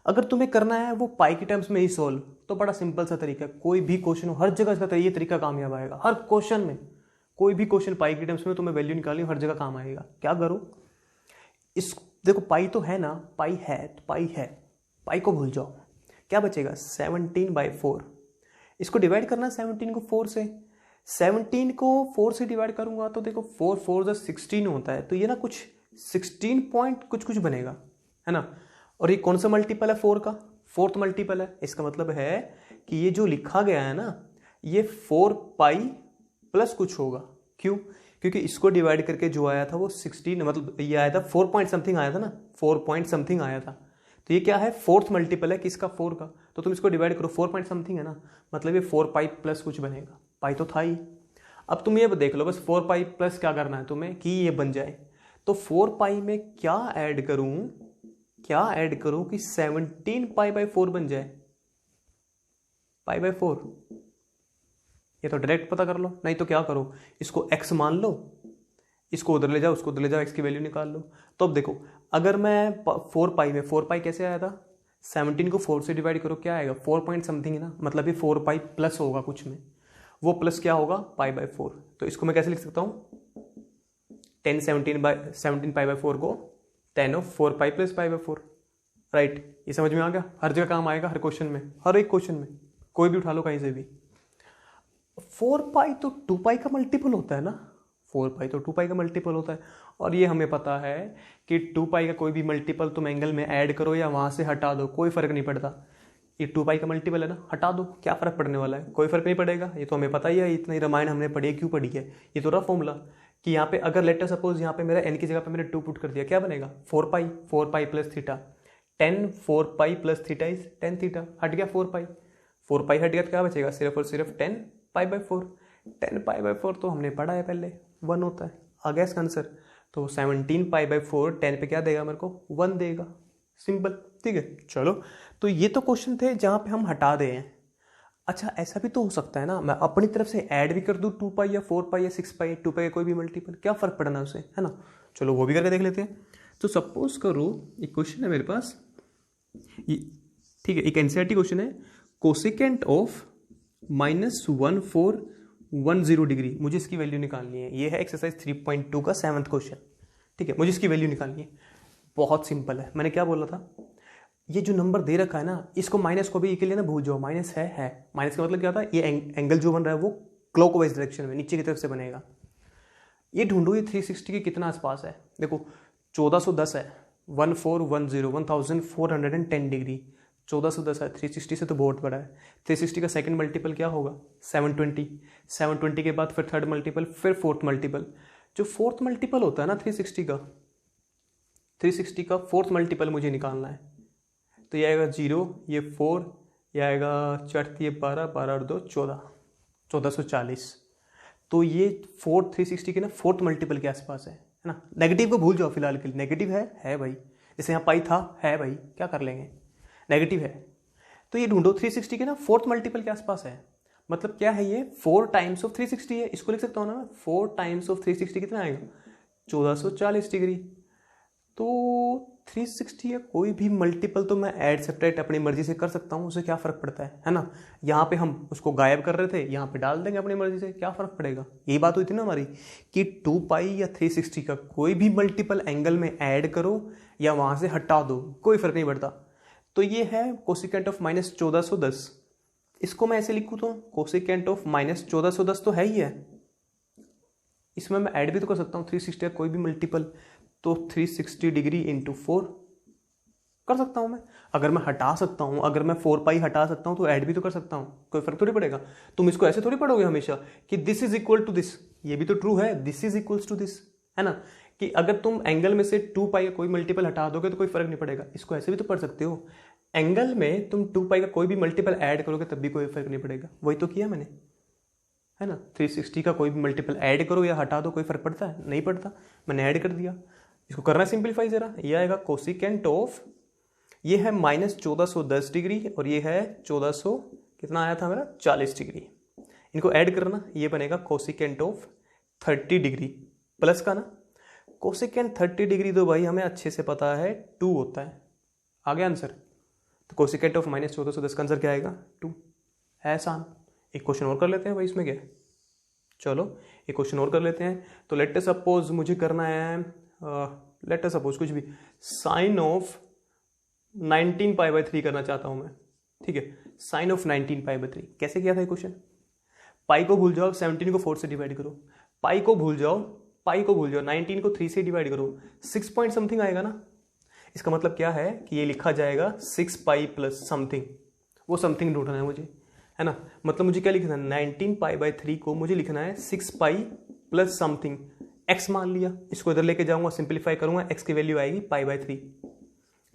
अगर तुम्हें करना है वो पाई के टर्म्स में ही सोल्व, तो बड़ा सिंपल सा तरीका है, कोई भी क्वेश्चन हो हर जगह इसका ये तरीका कामयाब आएगा। हर क्वेश्चन में कोई भी क्वेश्चन पाई के टर्म्स में तुम्हें वैल्यू निकालनी हर जगह काम आएगा। क्या करो, इस देखो पाई तो है ना, पाई है तो पाई है, पाई को भूल जाओ, क्या बचेगा 17/4। इसको डिवाइड करना 17 को 4 से, 17 को 4 से डिवाइड करूंगा तो देखो 4 4 16 होता है, तो ये ना कुछ 16 पॉइंट कुछ कुछ बनेगा, है ना। और ये कौन सा मल्टीपल है 4 का, 4th मल्टीपल है। इसका मतलब है कि ये जो लिखा गया है ना ये 4 पाई प्लस कुछ होगा। क्यों, क्योंकि इसको डिवाइड करके जो आया था वो 16, मतलब ये आया था 4 पॉइंट समथिंग आया था ना, 4 पॉइंट समथिंग आया था, तो ये क्या है 4th मल्टीपल है किसका, 4 का। तो तुम इसको डिवाइड करो, 4 पॉइंट समथिंग है ना, मतलब ये 4 पाई प्लस कुछ बनेगा, पाई तो था ही। अब तुम ये देख लो बस 4 पाई प्लस क्या करना है तुम्हें कि ये बन जाए, तो 4 पाई में क्या ऐड करूं कि 17 पाई बाय 4 बन जाए, पाई बाय 4। ये तो डायरेक्ट पता कर लो, नहीं तो क्या करो, इसको x मान लो, इसको उधर ले जाओ, उसको उधर ले जाओ, x की वैल्यू निकाल लो। तो अब देखो अगर मैं 4 पाई में, 4 पाई कैसे आया था, 17 को 4 से डिवाइड करो, क्या आएगा 4 पॉइंट समथिंग है ना, मतलब ये 4 पाई प्लस होगा कुछ में, वो प्लस क्या होगा पाई बाय 4। तो इसको मैं कैसे लिख सकता हूँ, 17 पाई बाय 4 को 10 of 4 pi plus pi by 4। Right, ये समझ में आ गया, हर जगह काम आएगा, हर क्वेश्चन में, हर एक क्वेश्चन में, कोई भी उठा लो कहीं से भी। 4 पाई तो 2 पाई का मल्टीपल होता है ना, 4 पाई तो 2 पाई का मल्टीपल होता है, और ये हमें पता है कि 2 पाई का कोई भी मल्टीपल तुम एंगल में ऐड करो या वहां से हटा दो, कोई फर्क नहीं पड़ता। ये 2 पाई का मल्टीपल है ना, हटा दो, क्या फर्क पड़ने वाला है, कोई फर्क नहीं पड़ेगा। ये तो हमें पता ही है, इतनी रामायण हमने पढ़ी है, क्यों पढ़ी है, ये तो रहा फॉर्मूला कि यहाँ पे अगर लेटर सपोज यहाँ पे मेरा n की जगह पे मैंने 2 पुट कर दिया, क्या बनेगा 4 pi plus theta, 10 4 pi plus theta is 10 theta, हट गया 4 पाई हट गया, तो क्या बचेगा सिर्फ और सिर्फ 10 पाई बाय 4। 10 पाई बाय 4 तो हमने पढ़ा है पहले, 1 होता है, आ गया इसका आंसर। तो 17 पाई बाय 4 10 पे क्या देगा मेरे को, 1 देगा, सिंपल। ठीक है, चलो तो ये तो क्वेश्चन थे जहाँ पे हम हटा दे हैं। अच्छा ऐसा भी तो हो सकता है ना, मैं अपनी तरफ से ऐड भी कर दूं 2 पाई या 4 पाई या 6 पाई, 2 पाई का कोई भी मल्टीपल, क्या फर्क पड़ना उसे, है ना। चलो वो भी करके देख लेते हैं। तो सपोज करो एक क्वेश्चन है मेरे पास, ठीक है, एक एनसीईआरटी क्वेश्चन है, कोसेकेंट ऑफ -1410 डिग्री, मुझे इसकी वैल्यू निकालनी है। ये है एक्सरसाइज 3.2 का 7th क्वेश्चन। ठीक है, मुझे इसकी वैल्यू निकालनी है, बहुत सिंपल है। मैंने क्या बोला था, ये जो नंबर दे रखा है ना, इसको माइनस को भी के लिए ना भूल जाओ, माइनस है। माइनस का मतलब क्या था, ये एंगल जो बन रहा है वो क्लॉकवाइज डायरेक्शन में नीचे की तरफ से बनेगा। ये ढूंढो ये 360 के कितना आसपास है, देखो 1410 है, 1410 डिग्री, 1410 है, 360 से तो बहुत बड़ा है। 360 का सेकंड मल्टीपल क्या होगा 720 के बाद फिर थर्ड मल्टीपल, फिर फोर्थ मल्टीपल। जो फोर्थ मल्टीपल होता है ना 360 का 4th मल्टीपल मुझे निकालना है। तो ये आएगा 0, ये 4, ये आएगा 4, ये 12 और 2 14, 1440। तो ये 360 के ना 4th मल्टीपल के आसपास है ना। नेगेटिव को भूल जाओ फिलहाल के लिए, नेगेटिव है भाई, जैसे यहाँ पाई था, है भाई, क्या कर लेंगे, नेगेटिव है। तो ये ढूंढो 360 के ना 4th मल्टीपल के आसपास है, मतलब क्या है ये 4 टाइम्स ऑफ 360 है। इसको लिख सकता हूँ ना, 4 टाइम्स ऑफ 360 कितना आएगा 1440 डिग्री। तो 360 या कोई भी मल्टीपल तो मैं ऐड सेपरेट अपनी मर्जी से कर सकता हूँ, उसे क्या फ़र्क पड़ता है ना। यहाँ पे हम उसको गायब कर रहे थे, यहाँ पे डाल देंगे अपनी मर्जी से, क्या फ़र्क पड़ेगा। यही बात हुई थी ना हमारी कि 2 पाई या 360 का कोई भी मल्टीपल एंगल में ऐड करो या वहाँ से हटा दो, कोई फ़र्क नहीं पड़ता। तो ये है कोसिकेंट ऑफ -1410। इसको मैं ऐसे लिखूँ तो कोसिकेंट ऑफ -1410 तो है ही है, इसमें मैं ऐड भी तो कर सकता हूँ 360 का कोई भी मल्टीपल। तो 360 डिग्री इंटू 4 कर सकता हूँ मैं। अगर मैं हटा सकता हूँ, अगर मैं 4 पाई हटा सकता हूँ तो ऐड भी तो कर सकता हूँ, कोई फर्क थोड़ी पड़ेगा। तुम इसको ऐसे थोड़ी पढ़ोगे हमेशा कि this is equal to this, ये भी तो ट्रू है, this is equals to this, है ना, कि अगर तुम एंगल में से 2 पाई का कोई मल्टीपल हटा दोगे तो कोई फर्क नहीं पड़ेगा। इसको ऐसे भी तो पढ़ सकते हो, एंगल में तुम 2 पाई का कोई भी मल्टीपल ऐड करोगे तब भी कोई फर्क नहीं पड़ेगा। वही तो किया मैंने, है ना। 360 का कोई भी मल्टीपल ऐड करो या हटा दो, कोई फर्क पड़ता है? नहीं पड़ता, मैंने ऐड कर दिया। इसको करना सिंप्लीफाई जरा, ये आएगा कोसिकेंट ऑफ, ये है -1410 डिग्री और ये है 1400 कितना आया था मेरा 40 डिग्री। इनको ऐड करना, ये बनेगा कोसिकेंट ऑफ 30 डिग्री प्लस का ना, कोसिकेंट 30 डिग्री तो भाई हमें अच्छे से पता है 2 होता है। आ गया आंसर। तो कोसिकेंट ऑफ -1410 का आंसर क्या आएगा 2। है आसान। एक क्वेश्चन और कर लेते हैं भाई, इसमें क्या है, चलो एक क्वेश्चन और कर लेते हैं। तो लेट अस सपोज मुझे करना है, लेट अस सपोज कुछ भी, साइन ऑफ 19 पाई बाई 3 करना चाहता हूं मैं, ठीक है। साइन ऑफ 19 पाई बाई 3 कैसे किया था ये क्वेश्चन? पाई को भूल जाओ, 17 को 4 से डिवाइड करो, पाई को भूल जाओ, 19 को 3 से डिवाइड करो, 6 पॉइंट समथिंग आएगा ना। इसका मतलब क्या है कि ये लिखा जाएगा 6 पाई प्लस समथिंग, वो समथिंग ढूंढना है मुझे, है ना। मतलब मुझे क्या लिखना है, 19 पाई बाई 3 को मुझे लिखना है 6 पाई प्लस समथिंग, एक्स मान लिया। इसको इधर लेके जाऊंगा, सिंप्लीफाई करूंगा, एक्स की वैल्यू आएगी पाई बाई 3,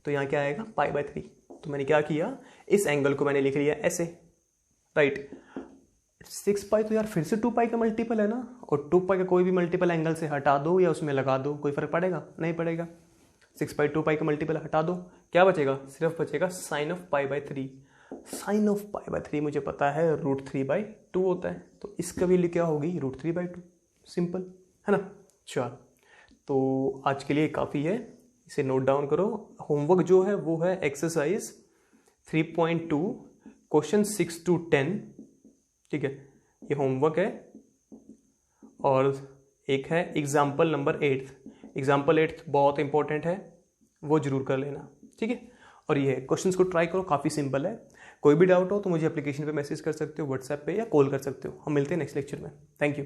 तो यहाँ क्या आएगा पाई बाई 3। तो मैंने क्या किया, इस एंगल को मैंने लिख लिया ऐसे, राइट। 6 पाई तो यार फिर से 2 पाई का मल्टीपल है ना, और 2 पाई का कोई भी मल्टीपल एंगल से हटा दो या उसमें लगा दो, कोई फर्क पड़ेगा? नहीं पड़ेगा। 6 पाई 2 पाई का मल्टीपल हटा दो, क्या बचेगा? सिर्फ बचेगा sine of pi by 3। Sine of pi by 3 मुझे पता है √3/2 होता है, तो इसका वैल्यू क्या होगी √3/2, सिंपल, है ना। चल, तो आज के लिए काफ़ी है, इसे नोट डाउन करो। होमवर्क जो है वो है एक्सरसाइज 3.2 क्वेश्चन 6 to 10, ठीक है, ये होमवर्क है। और एक है एग्जाम्पल नंबर 8, एग्जाम्पल 8 बहुत इंपॉर्टेंट है, वो जरूर कर लेना, ठीक है। और ये क्वेश्चंस को ट्राई करो, काफ़ी सिंपल है। कोई भी डाउट हो तो मुझे एप्लीकेशन पे मैसेज कर सकते हो, व्हाट्सएप पे, या कॉल कर सकते हो। हम मिलते हैं नेक्स्ट लेक्चर में। Thank you.